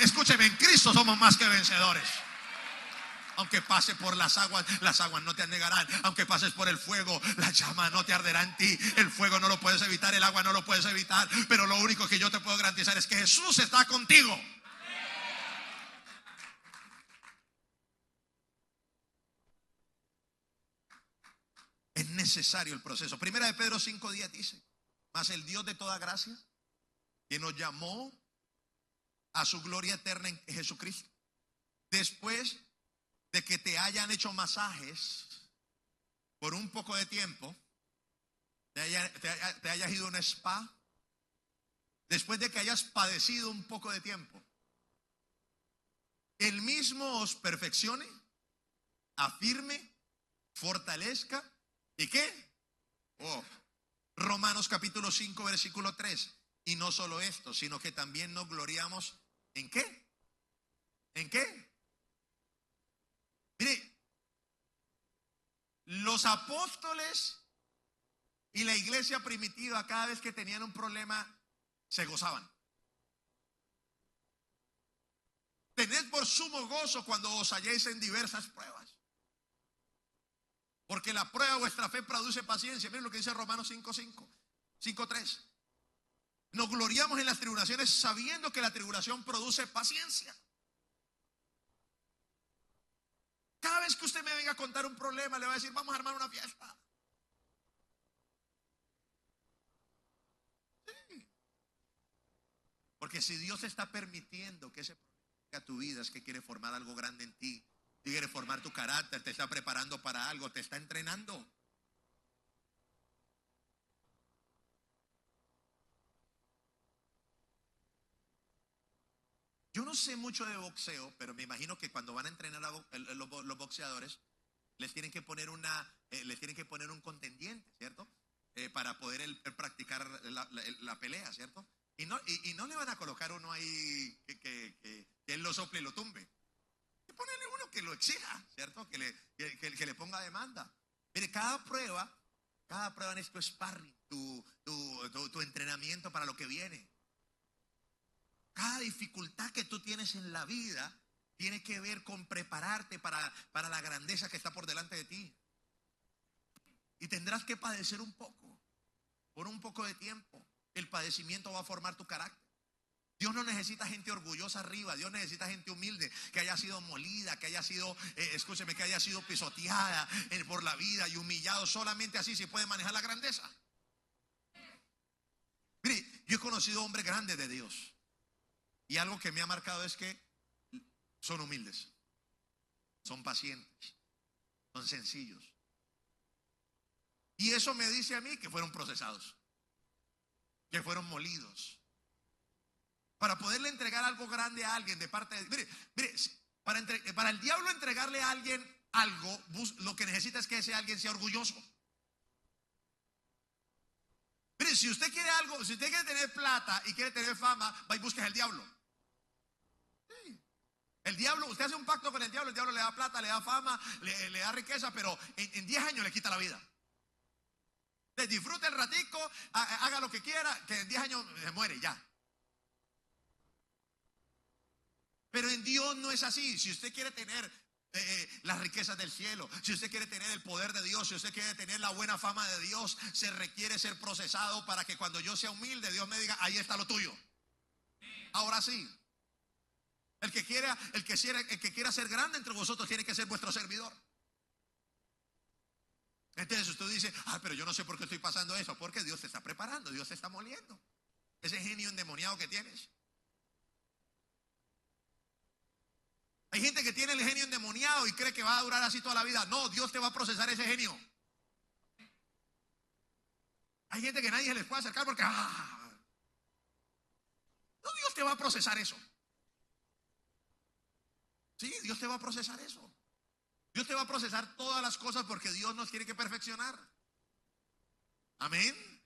escúcheme, en Cristo somos más que vencedores. Aunque pase por las aguas no te anegarán. Aunque pases por el fuego, la llama no te arderá en ti. El fuego no lo puedes evitar, el agua no lo puedes evitar. Pero lo único que yo te puedo garantizar es que Jesús está contigo. Es necesario el proceso. Primera de Pedro 5:10 dice: mas el Dios de toda gracia, que nos llamó a su gloria eterna en Jesucristo, después de que te hayan hecho masajes por un poco de tiempo, te hayas ido a un spa, después de que hayas padecido un poco de tiempo, Él mismo os perfeccione, afirme, fortalezca, ¿y qué? Romanos capítulo 5 versículo 3. Y no solo esto, sino que también nos gloriamos ¿en qué? ¿En qué? Mire, los apóstoles y la iglesia primitiva, cada vez que tenían un problema, se gozaban. Tened por sumo gozo cuando os halléis en diversas pruebas, porque la prueba de vuestra fe produce paciencia. Miren lo que dice Romanos 5:3. Nos gloriamos en las tribulaciones, sabiendo que la tribulación produce paciencia. Cada vez que usted me venga a contar un problema, le va a decir: vamos a armar una fiesta. Sí. Porque si Dios está permitiendo que ese problema llegue a tu vida, es que quiere formar algo grande en ti. quiere formar tu carácter, te está preparando para algo, te está entrenando. Yo no sé mucho de boxeo, pero me imagino que cuando van a entrenar a los boxeadores, les tienen que poner les tienen que poner un contendiente, ¿cierto? Para poder practicar la pelea, ¿cierto? Y no le van a colocar uno ahí que él lo sople y lo tumbe. Hay que ponerle uno que lo exija, ¿cierto? Que le ponga demanda. Mire, cada prueba en esto es sparring, tu entrenamiento para lo que viene. Cada dificultad que tú tienes en la vida tiene que ver con prepararte para la grandeza que está por delante de ti. Y tendrás que padecer un poco, por un poco de tiempo. El padecimiento va a formar tu carácter. Dios no necesita gente orgullosa arriba, Dios necesita gente humilde, que haya sido molida, que haya sido, escúcheme, que haya sido pisoteada por la vida y humillado. Solamente así se puede manejar la grandeza. Mire, yo he conocido hombres grandes de Dios. Y algo que me ha marcado es que son humildes, son pacientes, son sencillos. Y eso me dice a mí que fueron procesados, que fueron molidos. Para poderle entregar algo grande a alguien de parte de... Mire, para el diablo entregarle a alguien algo, lo que necesita es que ese alguien sea orgulloso. Mire, si usted quiere algo, si usted quiere tener plata y quiere tener fama, va y busca al diablo. El diablo, usted hace un pacto con el diablo le da plata, le da fama, le da riqueza, pero en 10 años le quita la vida. Disfrute el ratico, haga lo que quiera, que en 10 años se muere ya. Pero en Dios no es así. Si usted quiere tener las riquezas del cielo, si usted quiere tener el poder de Dios, si usted quiere tener la buena fama de Dios, se requiere ser procesado para que cuando yo sea humilde, Dios me diga, ahí está lo tuyo. Ahora sí. El que quiera ser grande entre vosotros tiene que ser vuestro servidor. Entonces usted dice, pero yo no sé por qué estoy pasando eso. Porque Dios te está preparando, Dios te está moliendo. Ese genio endemoniado que tienes. Hay gente que tiene el genio endemoniado y cree que va a durar así toda la vida. No, Dios te va a procesar ese genio. Hay gente que nadie se les puede acercar porque no, Dios te va a procesar eso. Sí, Dios te va a procesar eso. Dios te va a procesar todas las cosas porque Dios nos tiene que perfeccionar. Amén.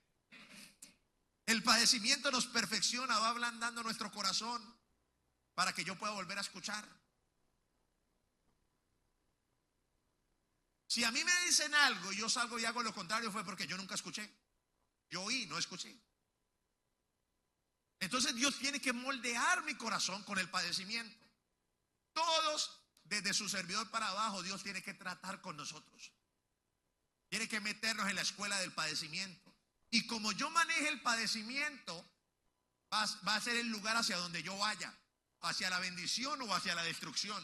El padecimiento nos perfecciona, va ablandando nuestro corazón para que yo pueda volver a escuchar. Si a mí me dicen algo y yo salgo y hago lo contrario, fue porque yo nunca escuché. Yo oí, no escuché. Entonces Dios tiene que moldear mi corazón con el padecimiento. Todos, desde su servidor para abajo, Dios tiene que tratar con nosotros. Tiene que meternos en la escuela del padecimiento. Y como yo maneje el padecimiento, va a ser el lugar hacia donde yo vaya, hacia la bendición o hacia la destrucción.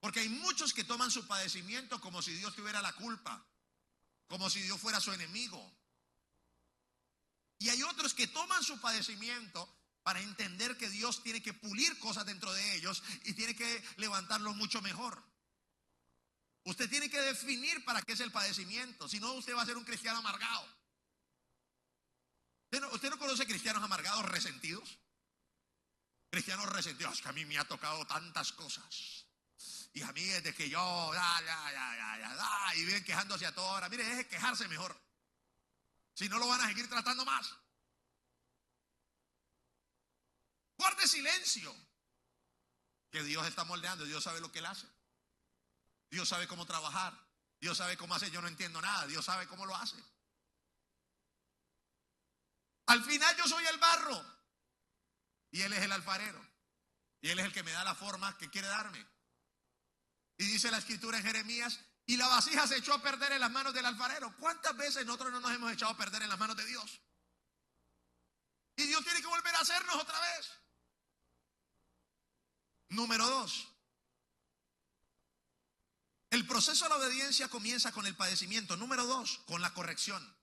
Porque hay muchos que toman su padecimiento como si Dios tuviera la culpa, como si Dios fuera su enemigo. Y hay otros que toman su padecimiento para entender que Dios tiene que pulir cosas dentro de ellos y tiene que levantarlos mucho mejor. Usted tiene que definir para qué es el padecimiento, si no usted va a ser un cristiano amargado. ¿Usted no conoce cristianos amargados resentidos? Cristianos resentidos, que a mí me ha tocado tantas cosas. Y a mí desde que yo, y viven quejándose a toda hora. Mire, deje quejarse mejor. Si no lo van a seguir tratando más. Guarde silencio. Que Dios está moldeando, Dios sabe lo que Él hace. Dios sabe cómo trabajar. Dios sabe cómo hacer, yo no entiendo nada. Dios sabe cómo lo hace. Al final yo soy el barro. Y Él es el alfarero. Y Él es el que me da la forma que quiere darme. Y dice la escritura en Jeremías, y la vasija se echó a perder en las manos del alfarero. ¿Cuántas veces nosotros no nos hemos echado a perder en las manos de Dios? Y Dios tiene que volver a hacernos otra vez. Número 2. El proceso de la obediencia comienza con el padecimiento. Número 2, con la corrección.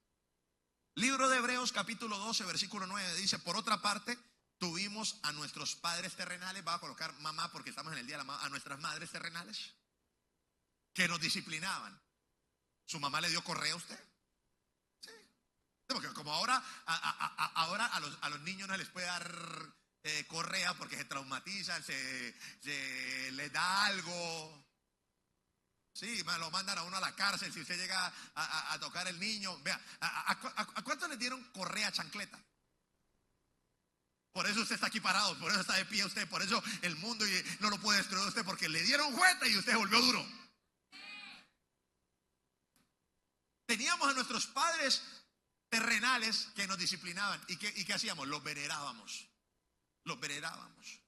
Libro de Hebreos capítulo 12, versículo 9 dice, por otra parte, tuvimos a nuestros padres terrenales, va a colocar mamá porque estamos en el día de la mamá, a nuestras madres terrenales. que nos disciplinaban. ¿Su mamá le dio correa a usted? Sí. Porque como ahora a los niños no les puede dar correa porque se traumatizan, se les da algo. Sí, lo mandan a uno a la cárcel si usted llega a tocar el niño. Vea, ¿a cuántos le dieron correa chancleta? Por eso usted está aquí parado, por eso está de pie usted, por eso el mundo no lo puede destruir usted, porque le dieron juguete y usted se volvió duro. Teníamos a nuestros padres terrenales que nos disciplinaban. ¿Y qué hacíamos? Los venerábamos. Los venerábamos.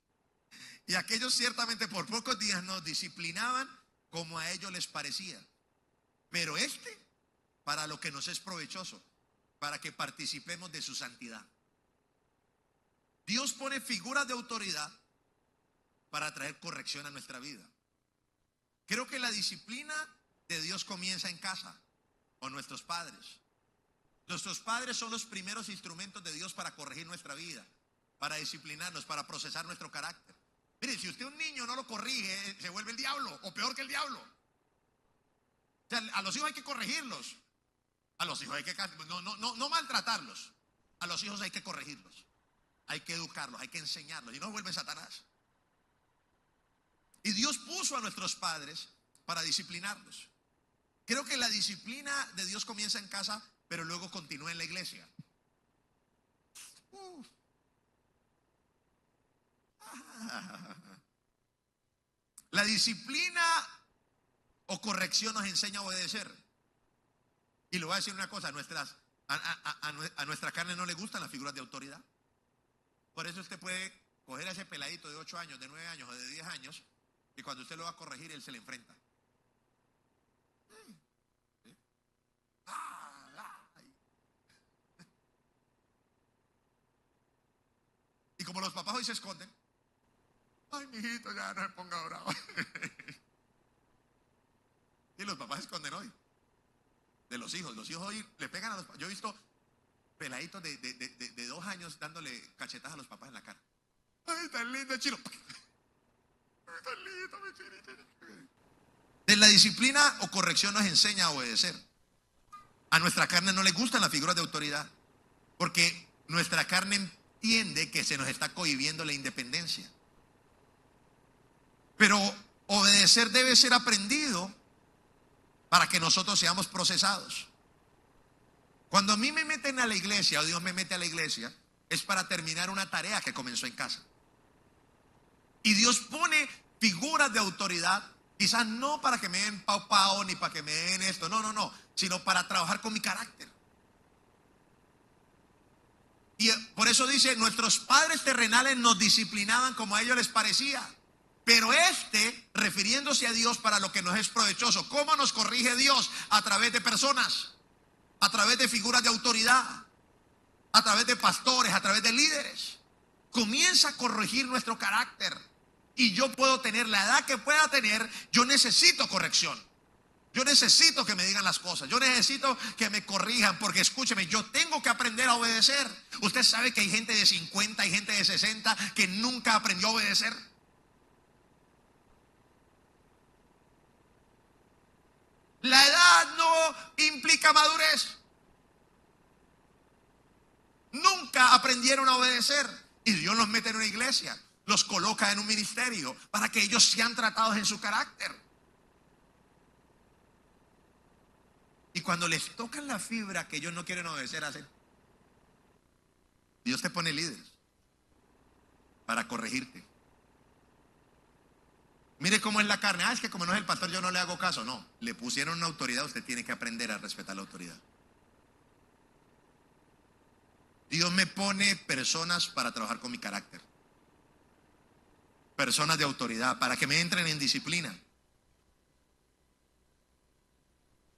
Y aquellos ciertamente por pocos días nos disciplinaban como a ellos les parecía. Pero para lo que nos es provechoso, para que participemos de su santidad. Dios pone figuras de autoridad para traer corrección a nuestra vida. Creo que la disciplina de Dios comienza en casa, con nuestros padres. Nuestros padres son los primeros instrumentos de Dios para corregir nuestra vida, para disciplinarnos, para procesar nuestro carácter. Mire, si usted un niño no lo corrige, se vuelve el diablo, o peor que el diablo. O sea, a los hijos hay que corregirlos. A los hijos hay que no maltratarlos. A los hijos hay que corregirlos. Hay que educarlos, hay que enseñarlos. Y no vuelve Satanás. Y Dios puso a nuestros padres para disciplinarlos. Creo que la disciplina de Dios comienza en casa, pero luego continúa en la iglesia. La disciplina o corrección nos enseña a obedecer. Y le voy a decir una cosa, a nuestra carne no le gustan las figuras de autoridad. Por eso usted puede coger a ese peladito de 8 años, de 9 años o de 10 años, y cuando usted lo va a corregir, él se le enfrenta. Y como los papás hoy se esconden, ay, mijito, ya no se ponga bravo. Y los papás se esconden hoy. De los hijos hoy le pegan a los papás. Yo he visto peladitos de 2 años dándole cachetadas a los papás en la cara. Ay, tan lindo el chino. Ay, tan lindo mi chinito. De la disciplina o corrección nos enseña a obedecer. A nuestra carne no le gustan las figuras de autoridad, porque nuestra carne entiende que se nos está cohibiendo la independencia. Pero obedecer debe ser aprendido para que nosotros seamos procesados. Cuando a mí me meten a la iglesia, o Dios me mete a la iglesia, es para terminar una tarea que comenzó en casa. Y Dios pone figuras de autoridad, quizás no para que me den pau ni para que me den esto, no, sino para trabajar con mi carácter. Y por eso dice, nuestros padres terrenales nos disciplinaban como a ellos les parecía. Pero refiriéndose a Dios para lo que nos es provechoso. ¿Cómo nos corrige Dios? A través de personas, a través de figuras de autoridad, a través de pastores, a través de líderes. Comienza a corregir nuestro carácter. Y yo puedo tener la edad que pueda tener, yo necesito corrección. Yo necesito que me digan las cosas. Yo necesito que me corrijan, porque escúcheme, yo tengo que aprender a obedecer. Usted sabe que hay gente de 50, hay gente de 60 que nunca aprendió a obedecer. La edad no implica madurez. Nunca aprendieron a obedecer. Y Dios los mete en una iglesia, los coloca en un ministerio para que ellos sean tratados en su carácter. Y cuando les tocan la fibra que ellos no quieren obedecer, hacen. Dios te pone líderes para corregirte. Mire cómo es la carne. Es que como no es el pastor yo no le hago caso. No, le pusieron una autoridad, usted tiene que aprender a respetar la autoridad. Dios me pone personas para trabajar con mi carácter. Personas de autoridad, para que me entren en disciplina.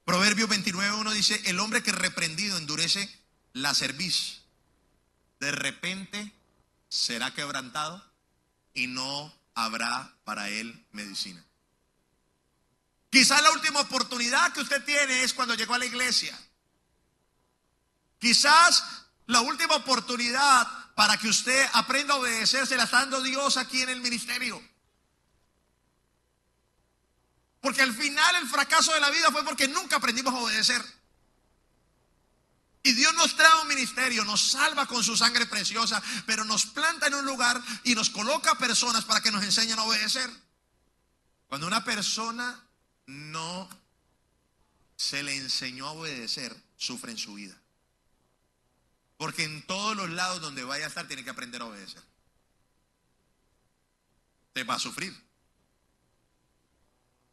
Proverbios 29:1 dice, el hombre que reprendido endurece la cerviz, de repente será quebrantado y no habrá para él medicina. Quizás la última oportunidad que usted tiene es cuando llegó a la iglesia. Quizás la última oportunidad para que usted aprenda a obedecer se la está dando Dios aquí en el ministerio. Porque al final el fracaso de la vida fue porque nunca aprendimos a obedecer. Y Dios nos trae un ministerio, nos salva con su sangre preciosa, pero nos planta en un lugar y nos coloca personas para que nos enseñen a obedecer. Cuando una persona no se le enseñó a obedecer, sufre en su vida. Porque en todos los lados donde vaya a estar tiene que aprender a obedecer. Te va a sufrir.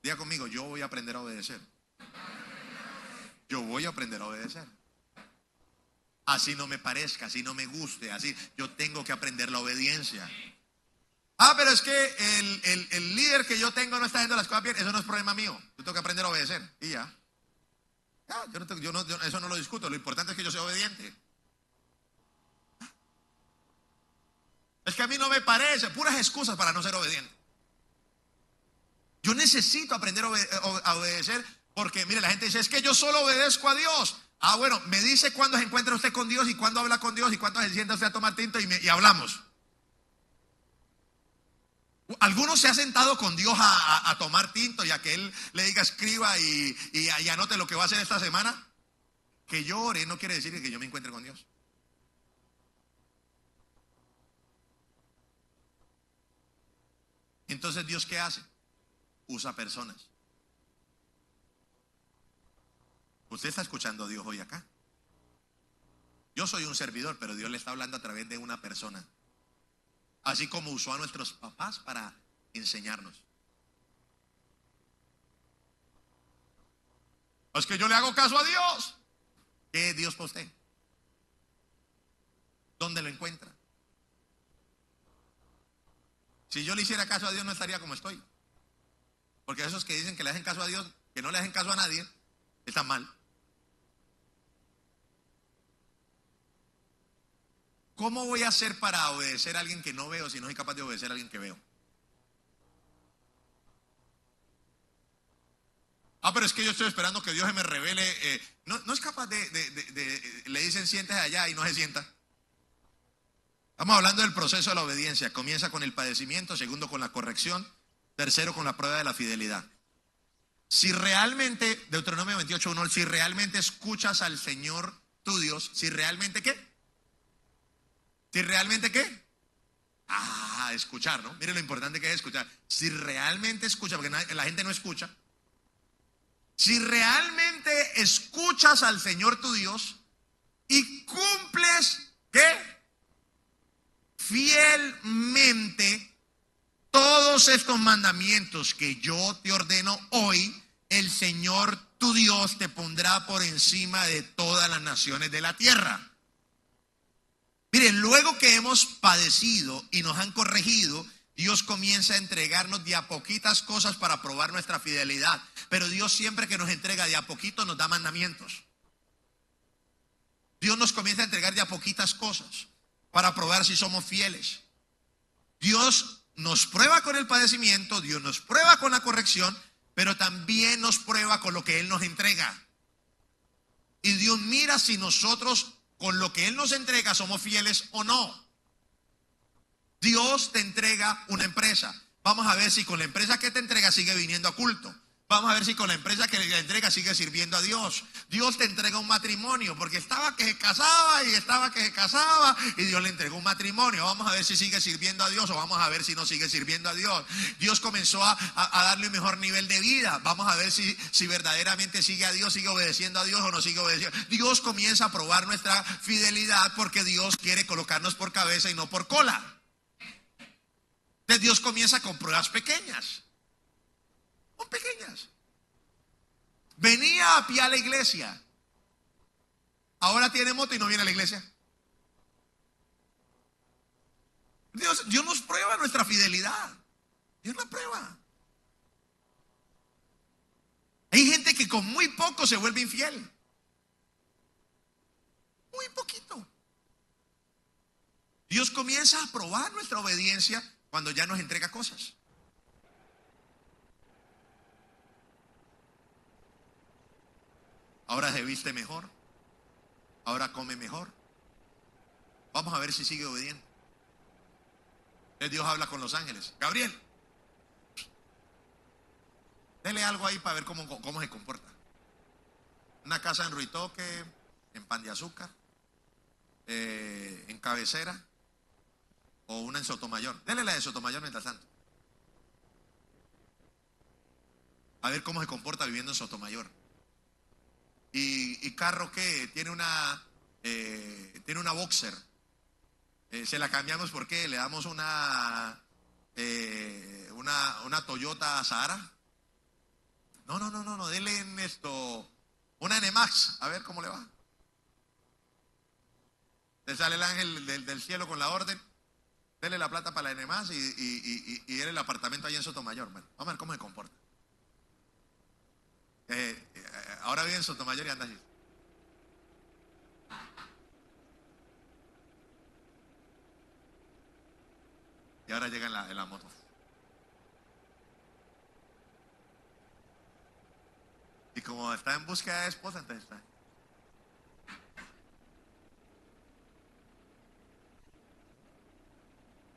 Diga conmigo, yo voy a aprender a obedecer. Yo voy a aprender a obedecer. Así no me parezca, así no me guste, así yo tengo que aprender la obediencia. Pero es que el líder que yo tengo no está haciendo las cosas bien. Eso no es problema mío. Yo tengo que aprender a obedecer y ya. Eso no lo discuto. Lo importante es que yo sea obediente. Es que a mí no me parece. Puras excusas para no ser obediente. Yo necesito aprender a obedecer porque, mire, la gente dice, es que yo solo obedezco a Dios. Bueno, me dice cuándo se encuentra usted con Dios y cuándo habla con Dios y cuándo se sienta usted a tomar tinto y hablamos. Algunos se ha sentado con Dios a tomar tinto y a que Él le diga escriba y anote lo que va a hacer esta semana. Que yo ore no quiere decir que yo me encuentre con Dios. Entonces, ¿Dios qué hace? Usa personas. Usted está escuchando a Dios hoy acá. Yo soy un servidor, pero Dios le está hablando a través de una persona. Así como usó a nuestros papás para enseñarnos. Es que yo le hago caso a Dios. ¿Qué es Dios para usted? ¿Dónde lo encuentra? Si yo le hiciera caso a Dios no estaría como estoy. Porque esos que dicen que le hacen caso a Dios, que no le hacen caso a nadie, están mal. ¿Cómo voy a hacer para obedecer a alguien que no veo si no soy capaz de obedecer a alguien que veo? Pero es que yo estoy esperando que Dios se me revele. No es capaz le dicen siéntese allá y no se sienta. Estamos hablando del proceso de la obediencia. Comienza con el padecimiento, segundo con la corrección, tercero con la prueba de la fidelidad. Si realmente, Deuteronomio 28:1, si realmente escuchas al Señor tu Dios, si realmente ¿qué? Si realmente ¿qué? Escuchar, ¿no? Mire lo importante que es escuchar. Si realmente escucha, porque la gente no escucha. Si realmente escuchas al Señor tu Dios y cumples ¿qué? Fielmente todos estos mandamientos que yo te ordeno hoy, el Señor tu Dios te pondrá por encima de todas las naciones de la tierra. Miren, luego que hemos padecido y nos han corregido, Dios comienza a entregarnos de a poquitas cosas para probar nuestra fidelidad. Pero Dios siempre que nos entrega de a poquito nos da mandamientos. Dios nos comienza a entregar de a poquitas cosas para probar si somos fieles. Dios nos prueba con el padecimiento, Dios nos prueba con la corrección, pero también nos prueba con lo que Él nos entrega. Y Dios mira si nosotros con lo que Él nos entrega somos fieles o no. Dios te entrega una empresa. Vamos a ver si con la empresa que te entrega sigue viniendo a culto. Vamos a ver si con la empresa que le entrega sigue sirviendo a Dios. Dios te entrega un matrimonio porque estaba que se casaba y estaba que se casaba y Dios le entregó un matrimonio. Vamos a ver si sigue sirviendo a Dios o vamos a ver si no sigue sirviendo a Dios. Dios comenzó a darle un mejor nivel de vida. Vamos a ver si verdaderamente sigue a Dios, sigue obedeciendo a Dios o no sigue obedeciendo. Dios comienza a probar nuestra fidelidad porque Dios quiere colocarnos por cabeza y no por cola. Entonces Dios comienza con pruebas pequeñas. Son pequeñas. Venía a pie a la iglesia. Ahora tiene moto y no viene a la iglesia. Dios nos prueba nuestra fidelidad. Dios la prueba. Hay gente que con muy poco se vuelve infiel. Muy poquito. Dios comienza a probar nuestra obediencia cuando ya nos entrega cosas. Ahora se viste mejor. Ahora come mejor. Vamos a ver si sigue obediente. Dios habla con los ángeles. Gabriel, Dele algo ahí para ver cómo se comporta. Una casa en Ruitoque, en Pan de Azúcar, en Cabecera, o una en Sotomayor. Dele la de Sotomayor mientras tanto. A ver cómo se comporta viviendo en Sotomayor. Y carro que tiene una Boxer. Se la cambiamos porque le damos una Toyota Sahara. No, dele en esto una NMAX, a ver cómo le va. Le sale el ángel del cielo con la orden. Dele la plata para la NMAX y dele el apartamento allá en Sotomayor. Bueno, vamos a ver cómo se comporta. Ahora vive en Sotomayor y anda así. Y ahora llega en la moto. Y como está en búsqueda de esposa, entonces está.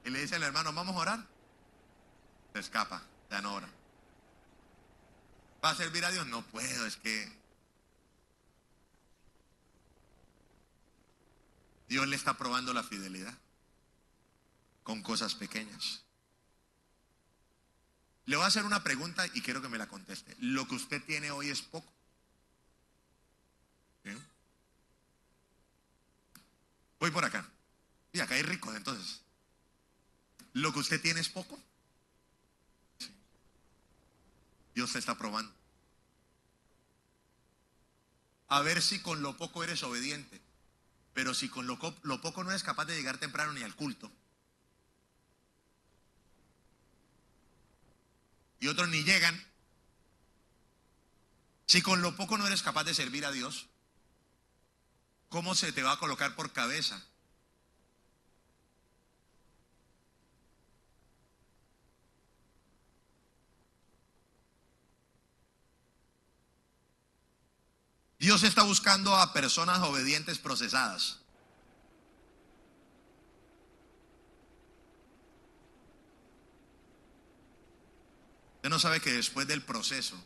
Y le dice al hermano, vamos a orar. Se escapa, ya no ora. ¿Va a servir a Dios? No puedo, es que Dios le está probando la fidelidad con cosas pequeñas. Le voy a hacer una pregunta y quiero que me la conteste. ¿Lo que usted tiene hoy es poco? ¿Sí? Voy por acá. Y acá hay ricos, entonces. ¿Lo que usted tiene es poco? Sí. Dios te está probando. A ver si con lo poco eres obediente. Pero si con lo poco no eres capaz de llegar temprano ni al culto. Y otros ni llegan. Si con lo poco no eres capaz de servir a Dios, ¿cómo se te va a colocar por cabeza? Dios está buscando a personas obedientes procesadas. Usted no sabe que después del proceso,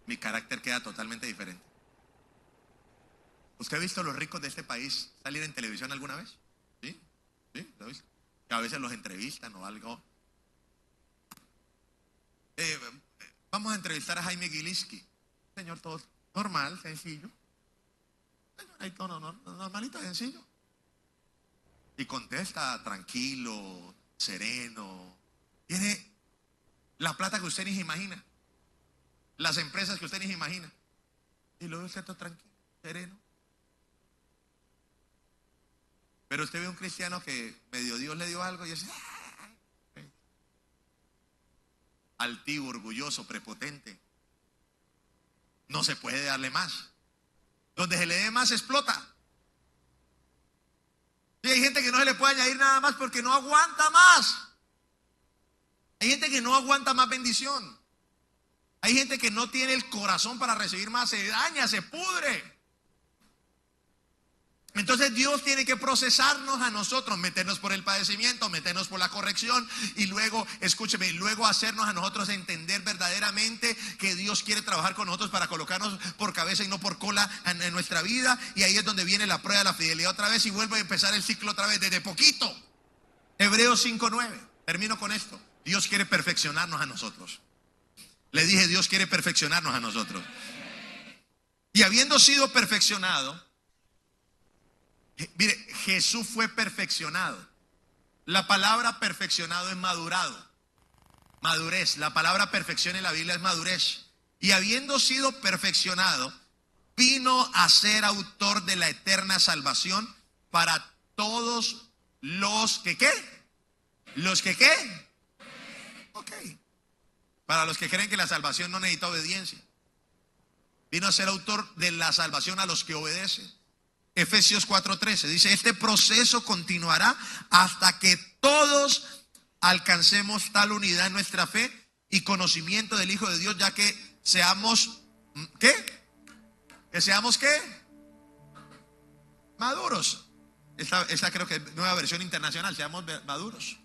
mi carácter queda totalmente diferente. ¿Usted ha visto a los ricos de este país salir en televisión alguna vez? ¿Sí? ¿Sí? ¿Lo ha visto? Que a veces los entrevistan o algo. Vamos a entrevistar a Jaime Gilinski. Señor, todo normal, sencillo. Ahí todo normalito, sencillo. Y contesta tranquilo, sereno. Tiene la plata que usted ni se imagina. Las empresas que usted ni se imagina. Y luego usted todo tranquilo, sereno. Pero usted ve a un cristiano que medio Dios le dio algo y es altivo, orgulloso, prepotente. No se puede darle más. Donde se le dé más explota. Y hay gente que no se le puede añadir nada más porque no aguanta más. Hay gente que no aguanta más bendición. Hay gente que no tiene el corazón para recibir más, se daña, se pudre. Entonces Dios tiene que procesarnos a nosotros, meternos por el padecimiento, meternos por la corrección y luego, escúcheme, luego hacernos a nosotros entender verdaderamente que Dios quiere trabajar con nosotros para colocarnos por cabeza y no por cola en nuestra vida. Y ahí es donde viene la prueba de la fidelidad otra vez y vuelve a empezar el ciclo otra vez desde poquito. Hebreos 5:9, termino con esto. Dios quiere perfeccionarnos a nosotros. Le dije, Dios quiere perfeccionarnos a nosotros. Y habiendo sido perfeccionado, mire, Jesús fue perfeccionado. La palabra perfeccionado es madurado, madurez. La palabra perfección en la Biblia es madurez. Y habiendo sido perfeccionado, vino a ser autor de la eterna salvación para todos los que ¿qué? Los que ¿qué? Ok. Para los que creen que la salvación no necesita obediencia. Vino a ser autor de la salvación a los que obedecen. Efesios 4:13 dice, este proceso continuará hasta que todos alcancemos tal unidad en nuestra fe y conocimiento del Hijo de Dios, ya que seamos, ¿qué? Que seamos, ¿qué? Maduros. Esta creo que es nueva versión internacional, seamos maduros.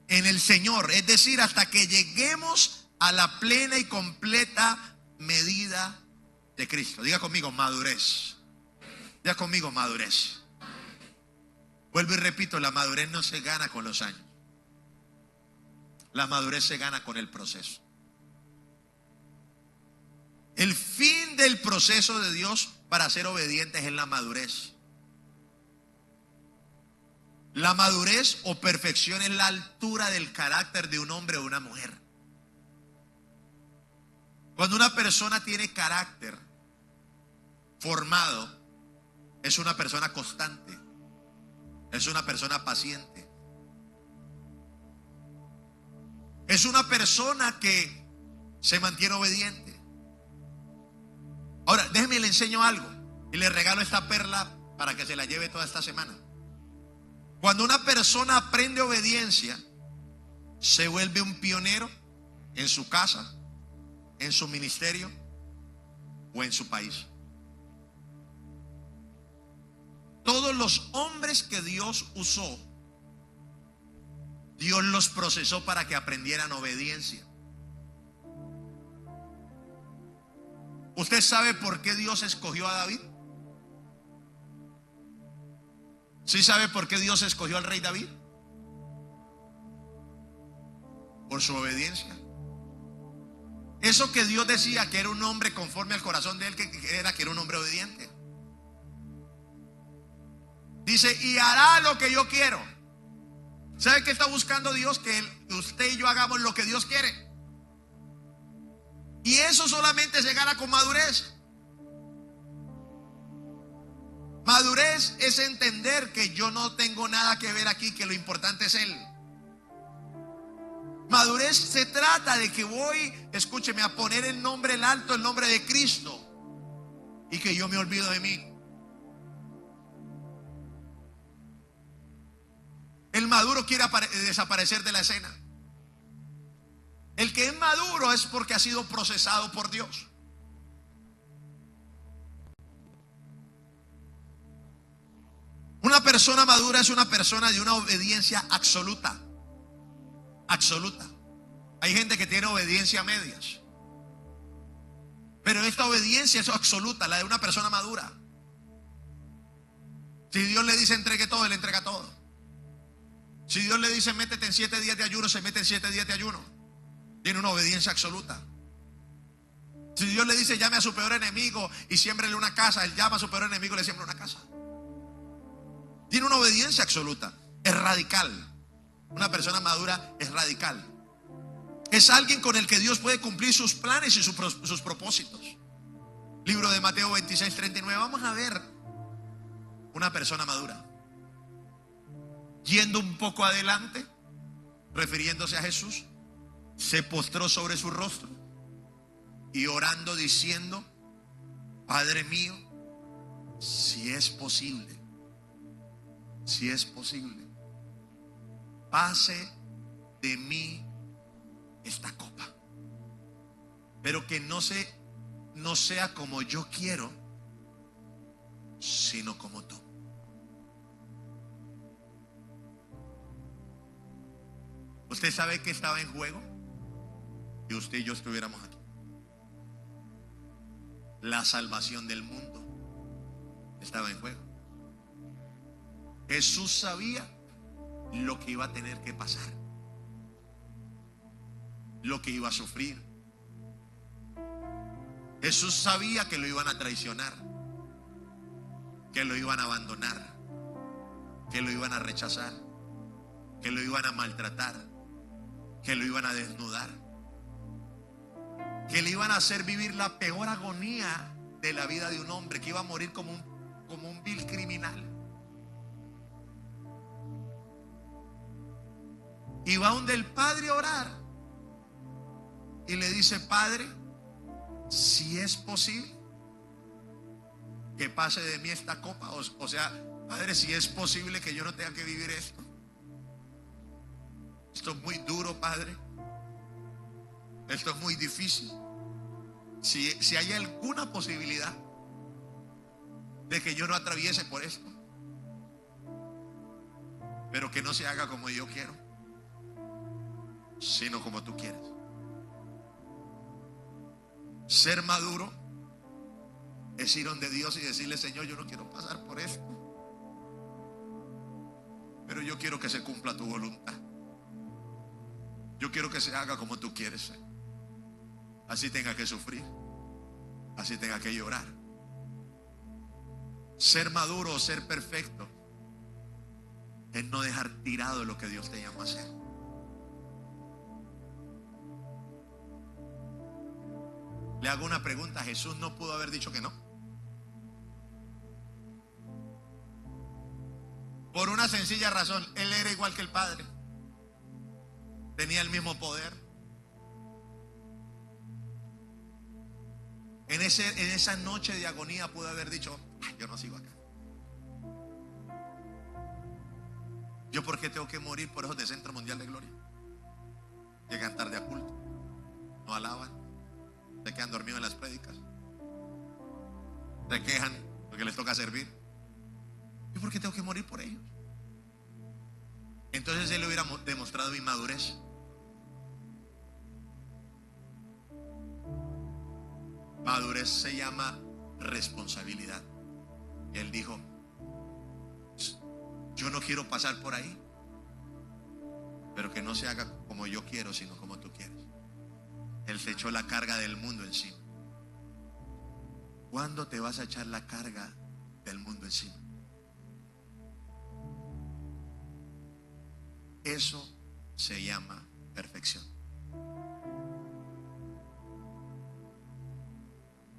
en el Señor, es decir, hasta que lleguemos a la plena y completa medida de Cristo. Diga conmigo, madurez. Diga conmigo, madurez. Vuelvo y repito, la madurez no se gana con los años. La madurez se gana con el proceso. El fin del proceso de Dios para ser obedientes es la madurez. La madurez o perfección es la altura del carácter de un hombre o una mujer. Cuando una persona tiene carácter formado, es una persona constante, es una persona paciente, es una persona que se mantiene obediente. Ahora, déjeme le enseño algo y le regalo esta perla para que se la lleve toda esta semana. Cuando una persona aprende obediencia, se vuelve un pionero en su casa, en su ministerio o en su país. Todos los hombres que Dios usó, Dios los procesó para que aprendieran obediencia. ¿Usted sabe por qué Dios escogió a David? ¿Sí sabe por qué Dios escogió al rey David? Por su obediencia. Eso que Dios decía que era un hombre conforme al corazón de él, que era un hombre obediente. Dice, y hará lo que yo quiero. ¿Sabe qué está buscando Dios? Que usted y yo hagamos lo que Dios quiere. Y eso solamente se gana con madurez. Madurez es entender que yo no tengo nada que ver aquí, que lo importante es Él. Madurez se trata de que voy, escúcheme, a poner en nombre el alto, el nombre de Cristo, y que yo me olvido de mí. El maduro quiere desaparecer de la escena. El que es maduro es porque ha sido procesado por Dios. Una persona madura es una persona de una obediencia absoluta. Absoluta. Hay gente que tiene obediencia a medias, pero esta obediencia es absoluta, la de una persona madura. Si Dios le dice entregue todo, Él entrega todo. Si Dios le dice métete en 7 días de ayuno, se mete en 7 días de ayuno. Tiene una obediencia absoluta. Si Dios le dice llame a su peor enemigo y siémbrele una casa, Él llama a su peor enemigo y le siembra una casa. Tiene una obediencia absoluta. Es radical. Una persona madura es radical. Es alguien con el que Dios puede cumplir sus planes y sus propósitos. Libro de Mateo 26:39. Vamos a ver una persona madura. Yendo un poco adelante, refiriéndose a Jesús, se postró sobre su rostro y orando diciendo: Padre mío, si es posible, pase de mí esta copa, pero que no sea como yo quiero, sino como tú. ¿Usted sabe que estaba en juego? Y usted y yo estuviéramos aquí. La salvación del mundo estaba en juego. Jesús sabía lo que iba a tener que pasar, lo que iba a sufrir. Jesús sabía que lo iban a traicionar, que lo iban a abandonar, que lo iban a rechazar, que lo iban a maltratar, que lo iban a desnudar, que le iban a hacer vivir la peor agonía de la vida de un hombre, que iba a morir como un vil criminal. Y va donde el Padre a orar y le dice: Padre, si es posible, que pase de mí esta copa. O sea, Padre, si es posible que yo no tenga que vivir esto. Esto es muy duro, Padre. Esto es muy difícil. Si hay alguna posibilidad de que yo no atraviese por esto, pero que no se haga como yo quiero, sino como tú quieres. Ser maduro es ir donde Dios y decirle: Señor, yo no quiero pasar por esto, pero yo quiero que se cumpla tu voluntad. Yo quiero que se haga como tú quieres. Así tenga que sufrir, así tenga que llorar. Ser maduro o ser perfecto es no dejar tirado lo que Dios te llama a hacer. Le hago una pregunta: ¿Jesús no pudo haber dicho que no? Por una sencilla razón: Él era igual que el Padre, tenía el mismo poder. En esa noche de agonía pudo haber dicho: yo no sigo acá. ¿Yo por qué tengo que morir por esos de Centro Mundial de Gloria? Llegan tarde a culto, no alaban, se quedan dormidos en las prédicas, se quejan porque les toca servir. ¿Yo por qué tengo que morir por ellos? Entonces Él hubiera demostrado inmadurez. Madurez se llama responsabilidad. Y Él dijo: yo no quiero pasar por ahí, pero que no se haga como yo quiero, sino como tú quieres. Él se echó la carga del mundo encima. ¿Cuándo te vas a echar la carga del mundo encima? Eso se llama perfección.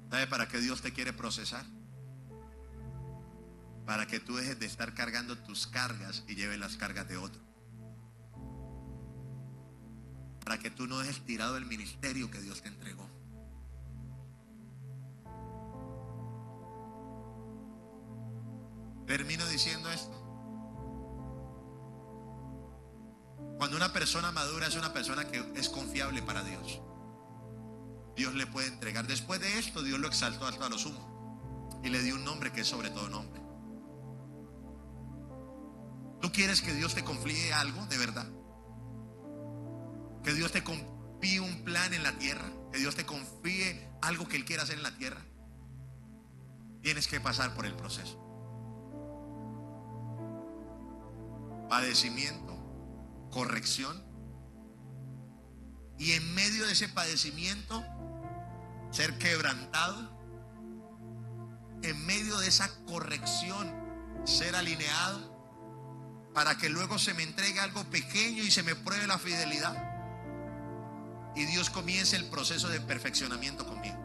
¿Sabe para qué Dios te quiere procesar? Para que tú dejes de estar cargando tus cargas y lleves las cargas de otro. Para que tú no dejes tirado el ministerio que Dios te entregó. Termino diciendo esto: cuando una persona madura es una persona que es confiable para Dios, Dios le puede entregar. Después de esto, Dios lo exaltó hasta lo sumo y le dio un nombre que es sobre todo nombre. ¿Tú quieres que Dios te confíe algo de verdad? Que Dios te confíe un plan en la tierra, que Dios te confíe algo que Él quiera hacer en la tierra. Tienes que pasar por el proceso. Padecimiento, corrección, y en medio de ese padecimiento ser quebrantado, en medio de esa corrección ser alineado, para que luego se me entregue algo pequeño y se me pruebe la fidelidad y Dios comience el proceso de perfeccionamiento conmigo.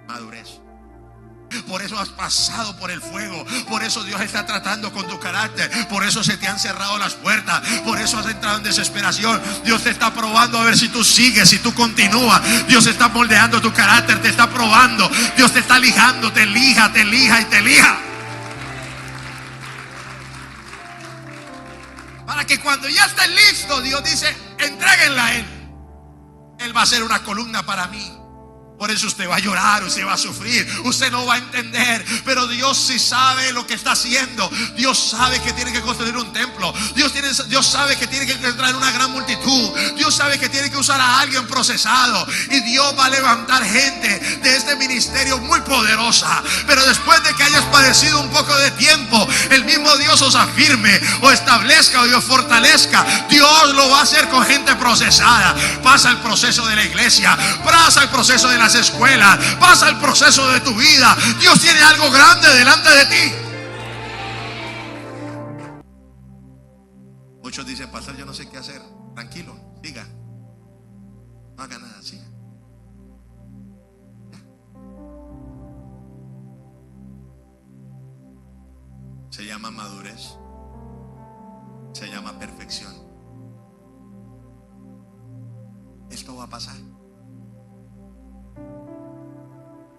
Madurez. Por eso has pasado por el fuego. Por eso Dios está tratando con tu carácter. Por eso se te han cerrado las puertas. Por eso has entrado en desesperación. Dios te está probando a ver si tú sigues, si tú continúas. Dios está moldeando tu carácter, te está probando. Dios te está lijando, te lija, te lija y te lija. Para que cuando ya estés listo, Dios dice: entréguenla a Él. Él va a ser una columna para mí. Por eso usted va a llorar, usted va a sufrir, usted no va a entender, pero Dios sí sabe lo que está haciendo. Dios sabe que tiene que construir un templo. Dios sabe que tiene que traer una gran multitud. Dios sabe que tiene que usar a alguien procesado. Y Dios va a levantar gente de este ministerio muy poderosa. Pero después de que hayas padecido un poco de tiempo, el mismo Dios os afirme, o establezca, o Dios fortalezca. Dios lo va a hacer con gente procesada. Pasa el proceso de la iglesia, pasa el proceso de las escuelas, pasa el proceso de tu vida. Dios tiene algo grande delante de ti. Muchos dicen: pastor, yo no sé qué hacer. Tranquilo, siga, no haga nada, siga. Se llama madurez, se llama perfección. Esto va a pasar.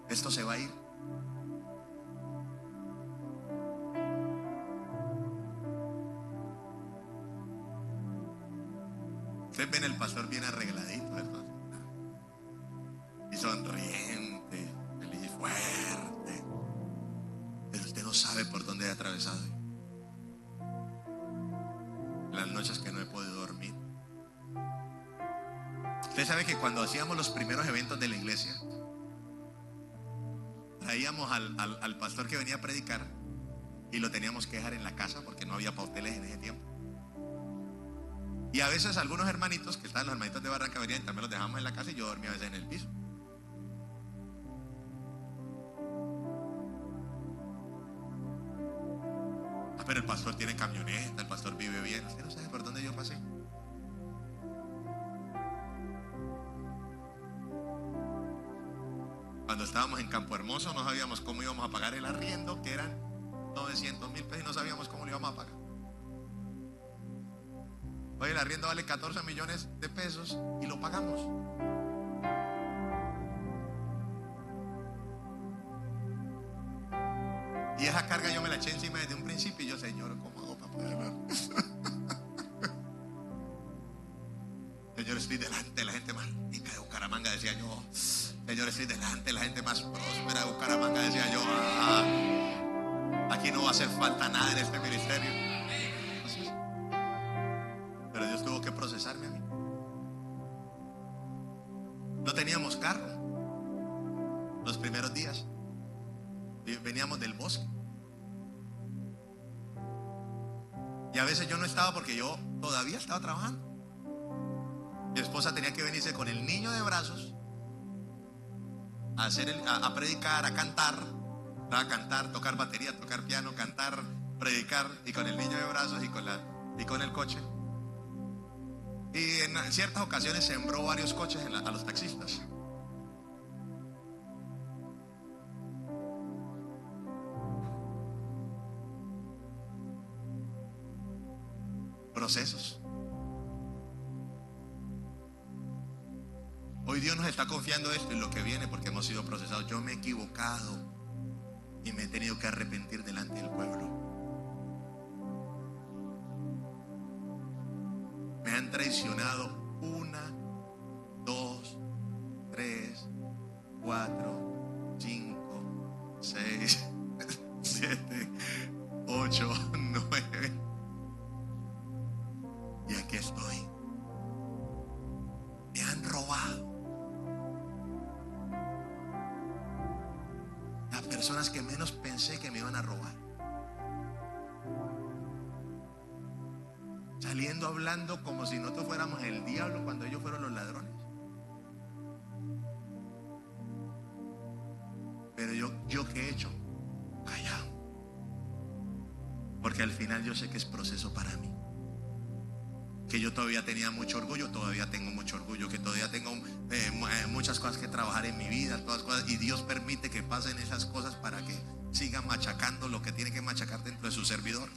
Esto se va a ir. Ustedes ven el pastor bien arregladito, ¿verdad? Y sonriente, feliz y fuerte. Pero usted no sabe por dónde he atravesado. Las noches que no he podido dormir. Usted sabe que cuando hacíamos los primeros eventos de la iglesia, traíamos al pastor que venía a predicar y lo teníamos que dejar en la casa porque no había pauteles en ese tiempo. Y a veces algunos hermanitos que estaban, los hermanitos de Barranca, venían y también los dejamos en la casa y yo dormía a veces en el piso. Pero el pastor tiene camioneta, el pastor vive bien. Usted no sabe por dónde yo pasé. Cuando estábamos en Campo Hermoso no sabíamos cómo íbamos a pagar el arriendo, que eran 900,000 pesos, y no sabíamos cómo lo íbamos a pagar. Hoy el arriendo vale 14 millones de pesos y lo pagamos. Y esa carga yo me la eché encima desde un principio y yo, Señor, ¿cómo hago para pagar? Señor, estoy delante de la gente más rica de Bucaramanga, decía yo. Señor, estoy delante de la gente más próspera de Bucaramanga, decía yo. Aquí no va a hacer falta nada en este ministerio. Pero Dios tuvo que procesarme a mí. No teníamos carro los primeros días. Veníamos del bosque. Y a veces yo no estaba porque yo todavía estaba trabajando. Mi esposa tenía que venirse con el niño de brazos a predicar, a cantar, tocar batería, tocar piano, cantar, predicar, y con el niño de brazos y con el coche. Y en ciertas ocasiones sembró varios coches a los taxistas. Procesos. Hoy Dios nos está confiando esto y lo que viene porque hemos sido procesados. Yo me he equivocado y me he tenido que arrepentir delante del pueblo. Me han traicionado 1, 2, 3, 4, 5, 6, 7, 8, 9. Y aquí estoy. Me han robado. Las personas que menos pensé que me iban a robar. Saliendo hablando como si nosotros fuéramos el diablo cuando ellos fueron los ladrones. Pero yo ¿qué he hecho? Callado. Porque al final yo sé que es proceso para mí. Que yo todavía tenía mucho orgullo, todavía tengo mucho orgullo, que todavía tengo muchas cosas que trabajar en mi vida, todas cosas, y Dios permite que pasen esas cosas para que sigan machacando lo que tiene que machacar dentro de su servidor.